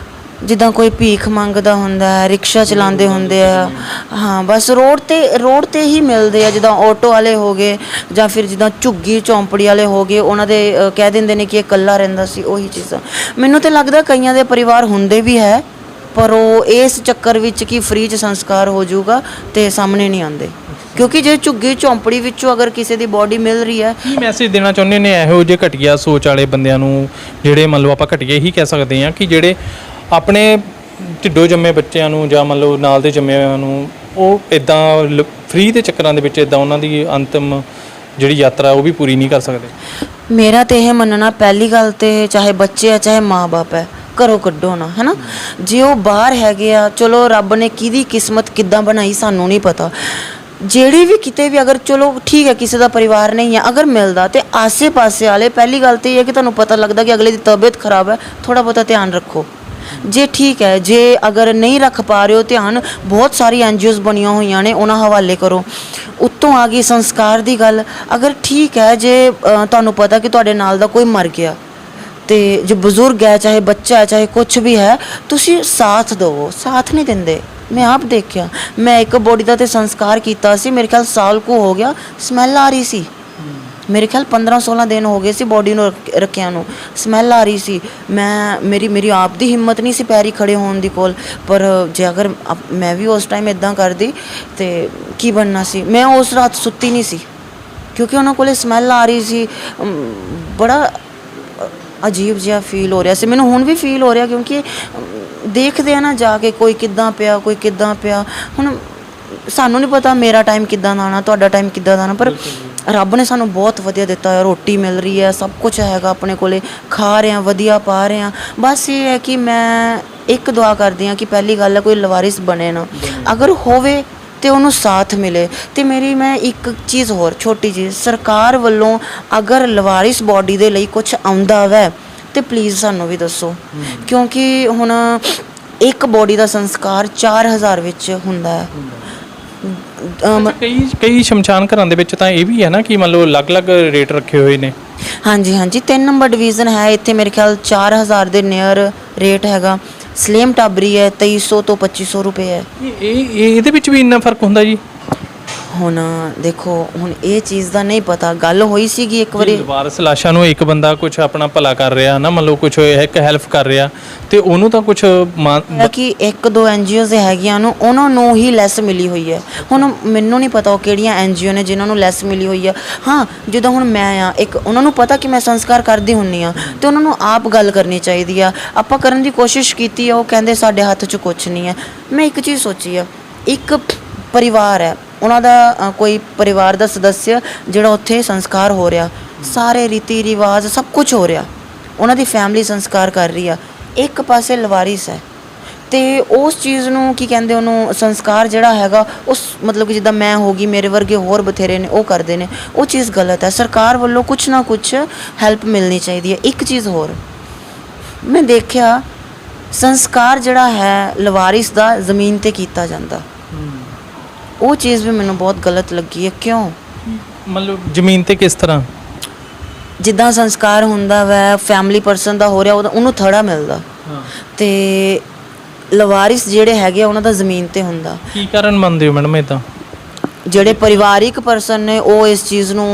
ਜਿੱਦਾਂ ਕੋਈ ਭੀਖ ਮੰਗਦਾ ਹੁੰਦਾ ਹੈ, ਰਿਕਸ਼ਾ ਚਲਾਉਂਦੇ ਹੁੰਦੇ ਆ, ਹਾਂ ਬਸ ਰੋਡ ਤੇ ਹੀ ਮਿਲਦੇ ਆ, ਜਿੱਦਾਂ ਆਟੋ ਵਾਲੇ ਹੋ ਗਏ, ਜਾਂ ਫਿਰ ਜਿੱਦਾਂ ਝੁੱਗੀ ਝੌਂਪੜੀ ਵਾਲੇ ਹੋ ਗਏ, ਉਹਨਾਂ ਦੇ ਕਹਿ ਦਿੰਦੇ ਨੇ ਕਿ ਇਹ ਇਕੱਲਾ ਰਹਿੰਦਾ ਸੀ, ਉਹੀ ਚੀਜ਼ਾਂ। ਮੈਨੂੰ ਤਾਂ ਲੱਗਦਾ ਕਈਆਂ ਦੇ ਪਰਿਵਾਰ ਹੁੰਦੇ ਵੀ ਹੈ, ਪਰ ਉਹ ਇਸ ਚੱਕਰ ਵਿੱਚ ਕਿ ਫ੍ਰੀ 'ਚ ਸੰਸਕਾਰ ਹੋ ਜਾਊਗਾ ਤੇ ਸਾਹਮਣੇ ਨਹੀਂ ਆਉਂਦੇ, ਕਿਉਂਕਿ ਜੇ ਝੁੱਗੀ ਝੌਂਪੜੀ ਵਿੱਚੋਂ ਅਗਰ ਕਿਸੇ ਦੀ ਬੋਡੀ ਮਿਲ ਰਹੀ ਹੈ। ਕੀ ਮੈਸੇਜ ਦੇਣਾ ਚਾਹੁੰਦੇ ਨੇ ਇਹੋ ਜਿਹੇ ਘਟੀਆ ਸੋਚ ਵਾਲੇ ਬੰਦਿਆਂ ਨੂੰ, ਜਿਹੜੇ ਮੰਨ ਲਓ ਆਪਾਂ ਘਟੀਆ ਹੀ ਕਹਿ ਸਕਦੇ ਹਾਂ, ਕਿ ਜਿਹੜੇ ਆਪਣੇ ਢਿੱਡੋਂ ਜੰਮੇ ਬੱਚਿਆਂ ਨੂੰ ਜਾਂ ਮੰਨ ਲਓ ਨਾਲ ਦੇ ਜੰਮਿਆਂ ਨੂੰ ਉਹ ਇੱਦਾਂ ਫ੍ਰੀ ਦੇ ਚੱਕਰਾਂ ਦੇ ਵਿੱਚ ਇੱਦਾਂ ਉਹਨਾਂ ਦੀ ਅੰਤਿਮ ਜਿਹੜੀ ਯਾਤਰਾ ਉਹ ਵੀ ਪੂਰੀ ਨਹੀਂ ਕਰ ਸਕਦੇ? ਮੇਰਾ ਤਾਂ ਇਹ ਮੰਨਣਾ, ਪਹਿਲੀ ਗੱਲ ਤੇ ਚਾਹੇ ਬੱਚੇ ਆ ਚਾਹੇ ਮਾਂ-ਬਾਪ ਹੈ, ਘਰੋਂ ਕੱਢੋ ਨਾ, ਹੈ ਨਾ। ਜੇ ਉਹ ਬਾਹਰ ਹੈਗੇ ਆ, ਚਲੋ ਰੱਬ ਨੇ ਕਿਹਦੀ ਕਿਸਮਤ ਕਿੱਦਾਂ ਬਣਾਈ ਸਾਨੂੰ ਨਹੀਂ ਪਤਾ, ਜਿਹੜੀ ਵੀ ਕਿਤੇ ਵੀ ਅਗਰ ਚਲੋ ਠੀਕ ਹੈ ਕਿਸੇ ਦਾ ਪਰਿਵਾਰ ਨਹੀਂ ਹੈ, ਅਗਰ ਮਿਲਦਾ ਤੇ ਆਸੇ-ਪਾਸੇ ਵਾਲੇ, ਪਹਿਲੀ ਗੱਲ ਤਾਂ ਇਹ ਹੈ ਕਿ ਤੁਹਾਨੂੰ ਪਤਾ ਲੱਗਦਾ ਕਿ ਅਗਲੇ ਦੀ ਤਬੀਅਤ ਖਰਾਬ ਹੈ, ਥੋੜ੍ਹਾ ਬਹੁਤਾ ਧਿਆਨ ਰੱਖੋ। ਜੇ ਠੀਕ ਹੈ, ਜੇ ਅਗਰ ਨਹੀਂ ਰੱਖ ਪਾ ਰਹੇ ਹੋ ਧਿਆਨ, ਬਹੁਤ ਸਾਰੀ NGOs ਬਣੀਆਂ ਹੋਈਆਂ ਨੇ, ਉਹਨਾਂ ਹਵਾਲੇ ਕਰੋ। ਉੱਤੋਂ ਆ ਗਈ ਸੰਸਕਾਰ ਦੀ ਗੱਲ, ਅਗਰ ਠੀਕ ਹੈ, ਜੇ ਤੁਹਾਨੂੰ ਪਤਾ ਕਿ ਤੁਹਾਡੇ ਨਾਲ ਦਾ ਕੋਈ ਮਰ ਗਿਆ, ਤੇ ਜੋ ਬਜ਼ੁਰਗ ਹੈ, ਚਾਹੇ ਬੱਚਾ ਹੈ, ਚਾਹੇ ਕੁਛ ਵੀ ਹੈ, ਤੁਸੀਂ ਸਾਥ ਦਿਓ। ਸਾਥ ਨਹੀਂ ਦਿੰਦੇ, ਮੈਂ ਆਪ ਦੇਖਿਆ। ਮੈਂ ਇੱਕ ਬੋਡੀ ਦਾ ਤੇ ਸੰਸਕਾਰ ਕੀਤਾ ਸੀ, ਮੇਰੇ ਖਿਆਲ ਸਾਲ ਕੁ ਹੋ ਗਿਆ, ਸਮੈਲ ਆ ਰਹੀ ਸੀ, ਮੇਰੇ ਖਿਆਲ 15-16 ਦਿਨ ਹੋ ਗਏ ਸੀ ਬੋਡੀ ਨੂੰ ਰੱਖਿਆ ਨੂੰ, ਸਮੈਲ ਆ ਰਹੀ ਸੀ। ਮੇਰੀ ਆਪ ਦੀ ਹਿੰਮਤ ਨਹੀਂ ਸੀ ਪੈਰੀ ਖੜੇ ਹੋਣ ਦੀ ਕੋਲ, ਪਰ ਜੇ ਅਗਰ ਮੈਂ ਵੀ ਉਸ ਟਾਈਮ ਇੱਦਾਂ ਕਰਦੀ ਤੇ ਕੀ ਬਣਨਾ ਸੀ। ਮੈਂ ਉਸ ਰਾਤ ਸੁੱਤੀ ਨਹੀਂ ਸੀ, ਕਿਉਂਕਿ ਉਹਨਾਂ ਕੋਲੇ ਸਮੈਲ ਆ ਰਹੀ ਸੀ। ਬੜਾ ਅਜੀਬ ਜਿਹਾ ਫੀਲ ਹੋ ਰਿਹਾ ਸੀ, ਮੈਨੂੰ ਹੁਣ ਵੀ ਫੀਲ ਹੋ ਰਿਹਾ, ਕਿਉਂਕਿ ਦੇਖਦੇ ਆ ਨਾ ਜਾ ਕੇ ਕੋਈ ਕਿੱਦਾਂ piਆ ਕੋਈ ਕਿੱਦਾਂ ਪਿਆ। ਹੁਣ ਸਾਨੂੰ ਨਹੀਂ ਪਤਾ ਮੇਰਾ ਟਾਈਮ ਕਿੱਦਾਂ ਦਾ ਆਉਣਾ, ਤੁਹਾਡਾ ਟਾਈਮ ਕਿੱਦਾਂ ਦਾ ਆਉਣਾ, ਪਰ ਰੱਬ ਨੇ ਸਾਨੂੰ ਬਹੁਤ ਵਧੀਆ ਦਿੱਤਾ ਹੈ। ਰੋਟੀ ਮਿਲ ਰਹੀ ਹੈ, ਸਭ ਕੁਝ ਹੈਗਾ ਆਪਣੇ ਕੋਲੇ, ਖਾ ਰਹੇ ਹਾਂ, ਵਧੀਆ ਪਾ ਰਹੇ ਹਾਂ। ਬਸ ਇਹ ਹੈ ਕਿ ਮੈਂ ਇੱਕ ਦੁਆ ਕਰਦੀ ਹਾਂ ਕਿ ਪਹਿਲੀ ਗੱਲ ਹੈ ਕੋਈ ਲਵਾਰਿਸ ਬਣੇ ਨਾ, ਅਗਰ ਹੋਵੇ ਤੇ ਉਹਨੂੰ ਸਾਥ ਮਿਲੇ। ਤੇ ਮੇਰੀ ਮੈਂ ਇੱਕ ਚੀਜ਼ ਹੋਰ ਛੋਟੀ ਜਿਹੀ, ਸਰਕਾਰ ਵੱਲੋਂ ਅਗਰ ਲਵਾਰਿਸ ਬੋਡੀ ਦੇ ਲਈ ਕੁਝ ਆਉਂਦਾ ਵੈ ਤੇ ਪਲੀਜ਼ ਸਾਨੂੰ ਵੀ ਦੱਸੋ, ਕਿਉਂਕਿ ਹੁਣ ਇੱਕ ਬੋਡੀ ਦਾ ਸੰਸਕਾਰ 4000 ਵਿੱਚ ਹੁੰਦਾ ਹੈ। ਕਈ ਸ਼ਮਸ਼ਾਨ ਘਰਾਂ ਦੇ ਵਿੱਚ ਤਾਂ ਇਹ ਵੀ ਹੈ ਨਾ ਕਿ ਮੰਨ ਲਓ ਅਲੱਗ-ਅਲੱਗ ਰੇਟ ਰੱਖੇ ਹੋਏ ਨੇ। ਹਾਂਜੀ ਹਾਂਜੀ, 3 ਨੰਬਰ ਡਿਵੀਜ਼ਨ ਹੈ ਇੱਥੇ, ਮੇਰੇ ਖਿਆਲ 4000 ਦੇ ਨੀਅਰ ਰੇਟ ਹੈਗਾ। ਸਲੇਮ ਟਾਬਰੀ ਹੈ 2300 ਤੋਂ 2500 ਰੁਪਏ ਹੈ। ਇਹਦੇ ਵਿੱਚ ਵੀ ਇੰਨਾ ਫਰਕ ਹੁੰਦਾ ਜੀ? ਹੁਣ ਦੇਖੋ ਹੁਣ ਇਹ ਚੀਜ਼ ਦਾ ਨਹੀਂ ਪਤਾ, ਗੱਲ ਹੋਈ ਸੀਗੀ ਇੱਕ ਵਾਰੀ ਵਾਰਸ ਲਾਸ਼ਾਂ ਨੂੰ ਇੱਕ ਬੰਦਾ ਕੁਝ ਆਪਣਾ ਭਲਾ ਕਰ ਰਿਹਾ ਨਾ, ਮੰਨ ਲਓ ਕੁਝ ਇੱਕ ਹੈਲਪ ਕਰ ਰਿਹਾ ਤੇ ਉਹਨੂੰ ਤਾਂ ਕੁਝ ਕਿ 1-2 NGOs ਹੈਗੀਆਂ ਨੂੰ ਉਹਨਾਂ ਨੂੰ ਹੀ ਲੈਸ ਮਿਲੀ ਹੋਈ ਹੈ। ਹੁਣ ਮੈਨੂੰ ਨਹੀਂ ਪਤਾ ਉਹ ਕਿਹੜੀਆਂ NGO ਨੇ ਜਿਨ੍ਹਾਂ ਨੂੰ ਲੈਸ ਮਿਲੀ ਹੋਈ ਹੈ। ਹਾਂ, ਜਦੋਂ ਹੁਣ ਮੈਂ ਆ ਇੱਕ ਉਹਨਾਂ ਨੂੰ ਪਤਾ ਕਿ ਮੈਂ ਸੰਸਕਾਰ ਕਰਦੀ ਹੁੰਨੀ ਆ ਤੇ ਉਹਨਾਂ ਨੂੰ ਆਪ ਗੱਲ ਕਰਨੀ ਚਾਹੀਦੀ ਆ। ਆਪਾਂ ਕਰਨ ਦੀ ਕੋਸ਼ਿਸ਼ ਕੀਤੀ ਆ, ਉਹ ਕਹਿੰਦੇ ਸਾਡੇ ਹੱਥ 'ਚ ਕੁਝ ਨਹੀਂ ਹੈ। ਮੈਂ ਇੱਕ ਚੀਜ਼ ਸੋਚੀ ਆ, ਇੱਕ ਪਰਿਵਾਰ ਹੈ, ਉਹਨਾਂ ਦਾ ਕੋਈ ਪਰਿਵਾਰ ਦਾ ਸਦੱਸਿਆ ਜਿਹੜਾ ਉੱਥੇ ਸੰਸਕਾਰ ਹੋ ਰਿਹਾ, ਸਾਰੇ ਰੀਤੀ ਰਿਵਾਜ ਸਭ ਕੁਝ ਹੋ ਰਿਹਾ, ਉਹਨਾਂ ਦੀ ਫੈਮਿਲੀ ਸੰਸਕਾਰ ਕਰ ਰਹੀ ਆ, ਇੱਕ ਪਾਸੇ ਲਵਾਰਿਸ ਹੈ ਤੇ ਉਸ ਚੀਜ਼ ਨੂੰ ਕੀ ਕਹਿੰਦੇ ਉਹਨੂੰ ਸੰਸਕਾਰ ਜਿਹੜਾ ਹੈਗਾ ਉਸ ਮਤਲਬ ਕਿ ਜਿੱਦਾਂ ਮੈਂ ਹੋ ਗਈ, ਮੇਰੇ ਵਰਗੇ ਹੋਰ ਬਥੇਰੇ ਨੇ ਉਹ ਕਰਦੇ ਨੇ, ਉਹ ਚੀਜ਼ ਗਲਤ ਹੈ। ਸਰਕਾਰ ਵੱਲੋਂ ਕੁਛ ਨਾ ਕੁਛ ਹੈਲਪ ਮਿਲਣੀ ਚਾਹੀਦੀ ਹੈ। ਇੱਕ ਚੀਜ਼ ਹੋਰ ਮੈਂ ਦੇਖਿਆ, ਸੰਸਕਾਰ ਜਿਹੜਾ ਹੈ ਲਵਾਰਿਸ ਦਾ ਜ਼ਮੀਨ 'ਤੇ ਕੀਤਾ ਜਾਂਦਾ, ਉਹ ਚੀਜ਼ ਵੀ ਮੈਨੂੰ ਬਹੁਤ ਗਲਤ ਲੱਗੀ ਹੈ। ਕਿਉਂ? ਮਤਲਬ ਜ਼ਮੀਨ 'ਤੇ ਕਿਸ ਤਰ੍ਹਾਂ? ਜਿੱਦਾਂ ਸੰਸਕਾਰ ਹੁੰਦਾ ਵੈ ਫੈਮਿਲੀ ਪਰਸਨ ਦਾ ਹੋ ਰਿਹਾ, ਉਹਨੂੰ ਥੜਾ ਮਿਲਦਾ ਤੇ ਲਵਾਰਿਸ ਜਿਹੜੇ ਹੈਗੇ ਉਹਨਾਂ ਦਾ ਜ਼ਮੀਨ 'ਤੇ ਹੁੰਦਾ। ਕੀ ਕਾਰਨ ਮੰਨਦੇ ਹੋ ਮੈਡਮ ਇੱਦਾਂ? ਜਿਹੜੇ ਪਰਿਵਾਰਿਕ ਪਰਸਨ ਨੇ ਉਹ ਇਸ ਚੀਜ਼ ਨੂੰ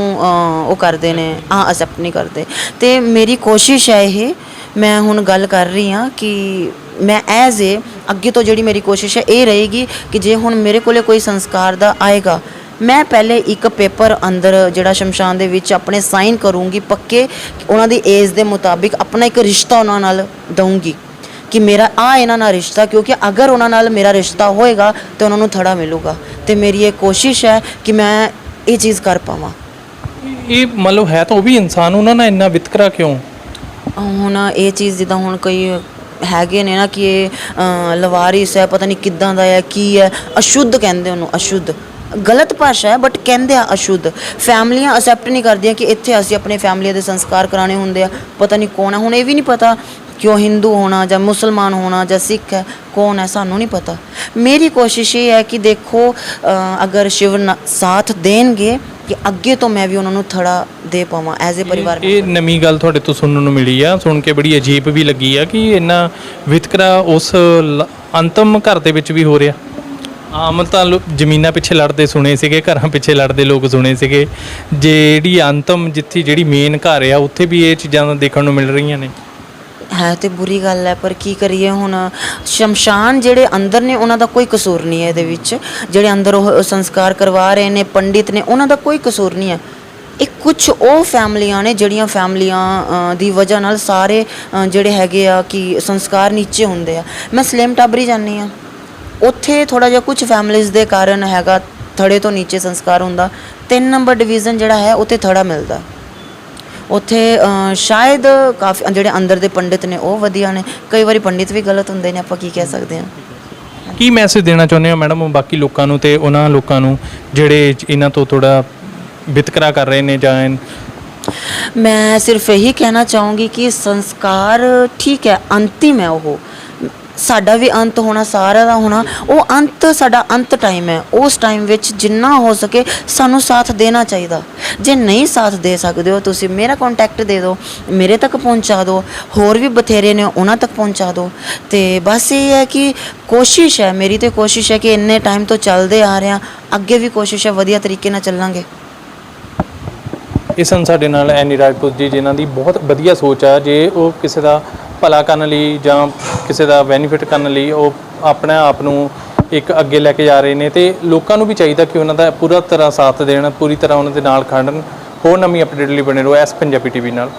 ਉਹ ਕਰਦੇ ਨੇ, ਅਸੈਪਟ ਨਹੀਂ ਕਰਦੇ। ਤੇ ਮੇਰੀ ਕੋਸ਼ਿਸ਼ ਹੈ ਇਹ, ਮੈਂ ਹੁਣ ਗੱਲ ਕਰ ਰਹੀ ਹਾਂ ਕਿ ਮੈਂ ਐਜ਼ ਏ ਅੱਗੇ ਤੋਂ ਜਿਹੜੀ ਮੇਰੀ ਕੋਸ਼ਿਸ਼ ਹੈ ਇਹ ਰਹੇਗੀ ਕਿ ਜੇ ਹੁਣ ਮੇਰੇ ਕੋਲੇ ਕੋਈ ਸੰਸਕਾਰ ਦਾ ਆਏਗਾ, ਮੈਂ ਪਹਿਲੇ ਇੱਕ ਪੇਪਰ ਅੰਦਰ ਜਿਹੜਾ ਸ਼ਮਸ਼ਾਨ ਦੇ ਵਿੱਚ ਆਪਣੇ ਸਾਈਨ ਕਰੂੰਗੀ ਪੱਕੇ, ਉਹਨਾਂ ਦੀ ਏਜ ਦੇ ਮੁਤਾਬਿਕ ਆਪਣਾ ਇੱਕ ਰਿਸ਼ਤਾ ਉਹਨਾਂ ਨਾਲ ਦਊਂਗੀ ਕਿ ਮੇਰਾ ਇਹਨਾਂ ਨਾਲ ਰਿਸ਼ਤਾ, ਕਿਉਂਕਿ ਅਗਰ ਉਹਨਾਂ ਨਾਲ ਮੇਰਾ ਰਿਸ਼ਤਾ ਹੋਏਗਾ ਤਾਂ ਉਹਨਾਂ ਨੂੰ ਥੜਾ ਮਿਲੂਗਾ। ਤੇ ਮੇਰੀ ਇਹ ਕੋਸ਼ਿਸ਼ ਹੈ ਕਿ ਮੈਂ ਇਹ ਚੀਜ਼ ਕਰ ਪਾਵਾਂ। ਇਹ ਮਤਲਬ ਹੈ ਤਾਂ ਉਹ ਵੀ ਇਨਸਾਨ, ਉਹਨਾਂ ਨਾਲ ਇੰਨਾ ਵਿਤਕਰਾ ਕਿਉਂ? ਹੁਣ ਇਹ ਚੀਜ਼ ਜਿੱਦਾਂ ਹੁਣ ਕਈ ਹੈਗੇ ਨੇ ਨਾ ਕਿ ਇਹ ਲਵਾਰਿਸ ਹੈ, ਪਤਾ ਨਹੀਂ ਕਿੱਦਾਂ ਦਾ ਹੈ, ਕੀ ਹੈ, ਅਸ਼ੁੱਧ ਕਹਿੰਦੇ ਉਹਨੂੰ, ਅਸ਼ੁੱਧ ਗਲਤ ਭਾਸ਼ਾ ਹੈ ਬਟ ਕਹਿੰਦੇ ਆ ਅਸ਼ੁੱਧ। ਫੈਮਲੀਆਂ ਅਸੈਪਟ ਨਹੀਂ ਕਰਦੀਆਂ ਕਿ ਇੱਥੇ ਅਸੀਂ ਆਪਣੇ ਫੈਮਲੀਆਂ ਦੇ ਸੰਸਕਾਰ ਕਰਾਉਣੇ ਹੁੰਦੇ ਆ। ਪਤਾ ਨਹੀਂ ਕੌਣ ਹੈ, ਹੁਣ ਇਹ ਵੀ ਨਹੀਂ ਪਤਾ ਕਿ ਉਹ ਹਿੰਦੂ ਹੋਣਾ ਜਾਂ ਮੁਸਲਮਾਨ ਹੋਣਾ ਜਾਂ ਸਿੱਖ ਹੈ, ਕੌਣ ਹੈ ਸਾਨੂੰ ਨਹੀਂ ਪਤਾ। ਮੇਰੀ ਕੋਸ਼ਿਸ਼ ਇਹ ਹੈ ਕਿ ਦੇਖੋ ਅਗਰ ਸ਼ਿਵ ਸਾਥ ਦੇਣਗੇ ਕਿ ਅੱਗੇ ਤੋਂ ਮੈਂ ਵੀ ਉਹਨਾਂ ਨੂੰ ਥੜਾ ਦੇ ਪਾਵਾਂ ਐਜ਼ ਏ ਪਰਿਵਾਰ। ਇਹ ਨਵੀਂ ਗੱਲ ਤੁਹਾਡੇ ਤੋਂ ਸੁਣਨ ਨੂੰ ਮਿਲੀ ਆ, ਸੁਣ ਕੇ ਬੜੀ ਅਜੀਬ ਵੀ ਲੱਗੀ ਆ ਕਿ ਇੰਨਾ ਵਿਤਕਰਾ ਉਸ ਅੰਤਮ ਘਰ ਦੇ ਵਿੱਚ ਵੀ ਹੋ ਰਿਹਾ। ਆਮ ਤਾਂ ਜ਼ਮੀਨਾਂ ਪਿੱਛੇ ਲੜਦੇ ਸੁਣੇ ਸੀਗੇ, ਘਰਾਂ ਪਿੱਛੇ ਲੜਦੇ ਲੋਕ ਸੁਣੇ ਸੀਗੇ, ਜਿਹੜੀ ਅੰਤਮ ਜਿੱਥੇ ਜਿਹੜੀ ਮੇਨ ਘਰ ਆ ਉੱਥੇ ਵੀ ਇਹ ਚੀਜ਼ਾਂ ਦੇਖਣ ਨੂੰ ਮਿਲ ਰਹੀਆਂ ਨੇ। ਹੈ ਤੇ ਬੁਰੀ ਗੱਲ ਹੈ, ਪਰ ਕੀ ਕਰੀਏ ਹੁਣ। ਸ਼ਮਸ਼ਾਨ ਜਿਹੜੇ ਅੰਦਰ ਨੇ ਉਹਨਾਂ ਦਾ ਕੋਈ ਕਸੂਰ ਨਹੀਂ ਹੈ ਇਹਦੇ ਵਿੱਚ, ਜਿਹੜੇ ਅੰਦਰ ਉਹ ਸੰਸਕਾਰ ਕਰਵਾ ਰਹੇ ਨੇ ਪੰਡਿਤ ਨੇ, ਉਹਨਾਂ ਦਾ ਕੋਈ ਕਸੂਰ ਨਹੀਂ ਹੈ। ਇਹ ਕੁਛ ਉਹ ਫੈਮਲੀਆਂ ਨੇ ਜਿਹੜੀਆਂ ਫੈਮਲੀਆਂ ਦੀ ਵਜ੍ਹਾ ਨਾਲ ਸਾਰੇ ਜਿਹੜੇ ਹੈਗੇ ਆ ਕਿ ਸੰਸਕਾਰ ਨੀਚੇ ਹੁੰਦੇ ਆ। ਮੈਂ ਸਲੇਮ ਟਾਬਰੀ ਜਾਂਦੀ ਹਾਂ, ਉੱਥੇ ਥੋੜ੍ਹਾ ਜਿਹਾ ਕੁਛ ਫੈਮਲੀਜ਼ ਦੇ ਕਾਰਨ ਹੈਗਾ ਥੜੇ ਤੋਂ ਨੀਚੇ ਸੰਸਕਾਰ ਹੁੰਦਾ। 3 ਨੰਬਰ ਡਿਵੀਜ਼ਨ ਜਿਹੜਾ ਹੈ ਉੱਥੇ ਥੜਾ ਮਿਲਦਾ। ਉੱਥੇ ਸ਼ਾਇਦ ਕਾਫੀ ਜਿਹੜੇ ਅੰਦਰ ਦੇ ਪੰਡਿਤ ਨੇ ਉਹ ਵਧੀਆ ਨੇ, ਕਈ ਵਾਰੀ ਪੰਡਿਤ ਵੀ ਗਲਤ ਹੁੰਦੇ ਨੇ, ਆਪਾਂ ਕੀ ਕਹਿ ਸਕਦੇ ਹਾਂ। ਕੀ ਮੈਸੇਜ ਦੇਣਾ ਚਾਹੁੰਦੇ ਹੋ ਮੈਡਮ ਬਾਕੀ ਲੋਕਾਂ ਨੂੰ ਤੇ ਉਹਨਾਂ ਲੋਕਾਂ ਨੂੰ ਜਿਹੜੇ ਇਹਨਾਂ ਤੋਂ ਥੋੜ੍ਹਾ ਵਿਤਕਰਾ ਕਰ ਰਹੇ ਨੇ? ਜਾਂ ਮੈਂ ਸਿਰਫ ਇਹੀ ਕਹਿਣਾ ਚਾਹੂੰਗੀ ਕਿ ਸੰਸਕਾਰ ਠੀਕ ਹੈ, ਅੰਤਿਮ ਹੈ, ਉਹ ਸਾਡਾ ਵੀ ਅੰਤ ਹੋਣਾ, ਸਾਰਿਆਂ ਦਾ ਹੋਣਾ। ਉਹ ਅੰਤ ਸਾਡਾ ਅੰਤ ਟਾਈਮ ਹੈ, ਉਸ ਟਾਈਮ ਵਿੱਚ ਜਿੰਨਾ ਹੋ ਸਕੇ ਸਾਨੂੰ ਸਾਥ ਦੇਣਾ ਚਾਹੀਦਾ। ਜੇ ਨਹੀਂ ਸਾਥ ਦੇ ਸਕਦੇ ਹੋ ਤੁਸੀਂ ਮੇਰਾ ਕੰਟੈਕਟ ਦੇ ਦਿਓ, ਮੇਰੇ ਤੱਕ ਪਹੁੰਚਾ ਦਿਓ, ਹੋਰ ਵੀ ਬਥੇਰੇ ਨੇ ਉਹਨਾਂ ਤੱਕ ਪਹੁੰਚਾ ਦਿਓ। ਤੇ ਬਸ ਇਹ ਹੈ ਕਿ ਕੋਸ਼ਿਸ਼ ਹੈ, ਮੇਰੀ ਤੇ ਕੋਸ਼ਿਸ਼ ਹੈ ਕਿ ਇੰਨੇ ਟਾਈਮ ਤੋਂ ਚੱਲਦੇ ਆ ਰਹੇ ਹਾਂ, ਅੱਗੇ ਵੀ ਕੋਸ਼ਿਸ਼ ਹੈ ਵਧੀਆ ਤਰੀਕੇ ਨਾਲ ਚੱਲਾਂਗੇ। ਇਹ ਸਨ ਸਾਡੇ ਨਾਲ ਐਨੀ ਰਾਜਪੂਤ ਜੀ, ਜਿਨ੍ਹਾਂ ਦੀ ਬਹੁਤ ਵਧੀਆ ਸੋਚ ਆ। ਜੇ ਉਹ ਕਿਸੇ ਦਾ ਭਲਾ ਕਰਨ ਲਈ ਜਾਂ ਕਿਸੇ ਦਾ ਬੈਨੀਫਿਟ ਕਰਨ ਲਈ ਉਹ ਆਪਣੇ ਆਪ ਨੂੰ ਇੱਕ ਅੱਗੇ ਲੈ ਕੇ ਜਾ ਰਹੇ ਨੇ, ਤੇ ਲੋਕਾਂ ਨੂੰ ਵੀ ਚਾਹੀਦਾ ਕਿ ਉਹਨਾਂ ਦਾ ਪੂਰਾ ਤਰ੍ਹਾਂ ਸਾਥ ਦੇਣ, ਪੂਰੀ ਤਰ੍ਹਾਂ ਉਹਨਾਂ ਦੇ ਨਾਲ ਖੜਨ। ਹੋਰ ਨਵੀਂ ਅਪਡੇਟ ਲਈ ਬਣੇ ਰਹੋ ਇਸ ਪੰਜਾਬੀ TV ਨਾਲ।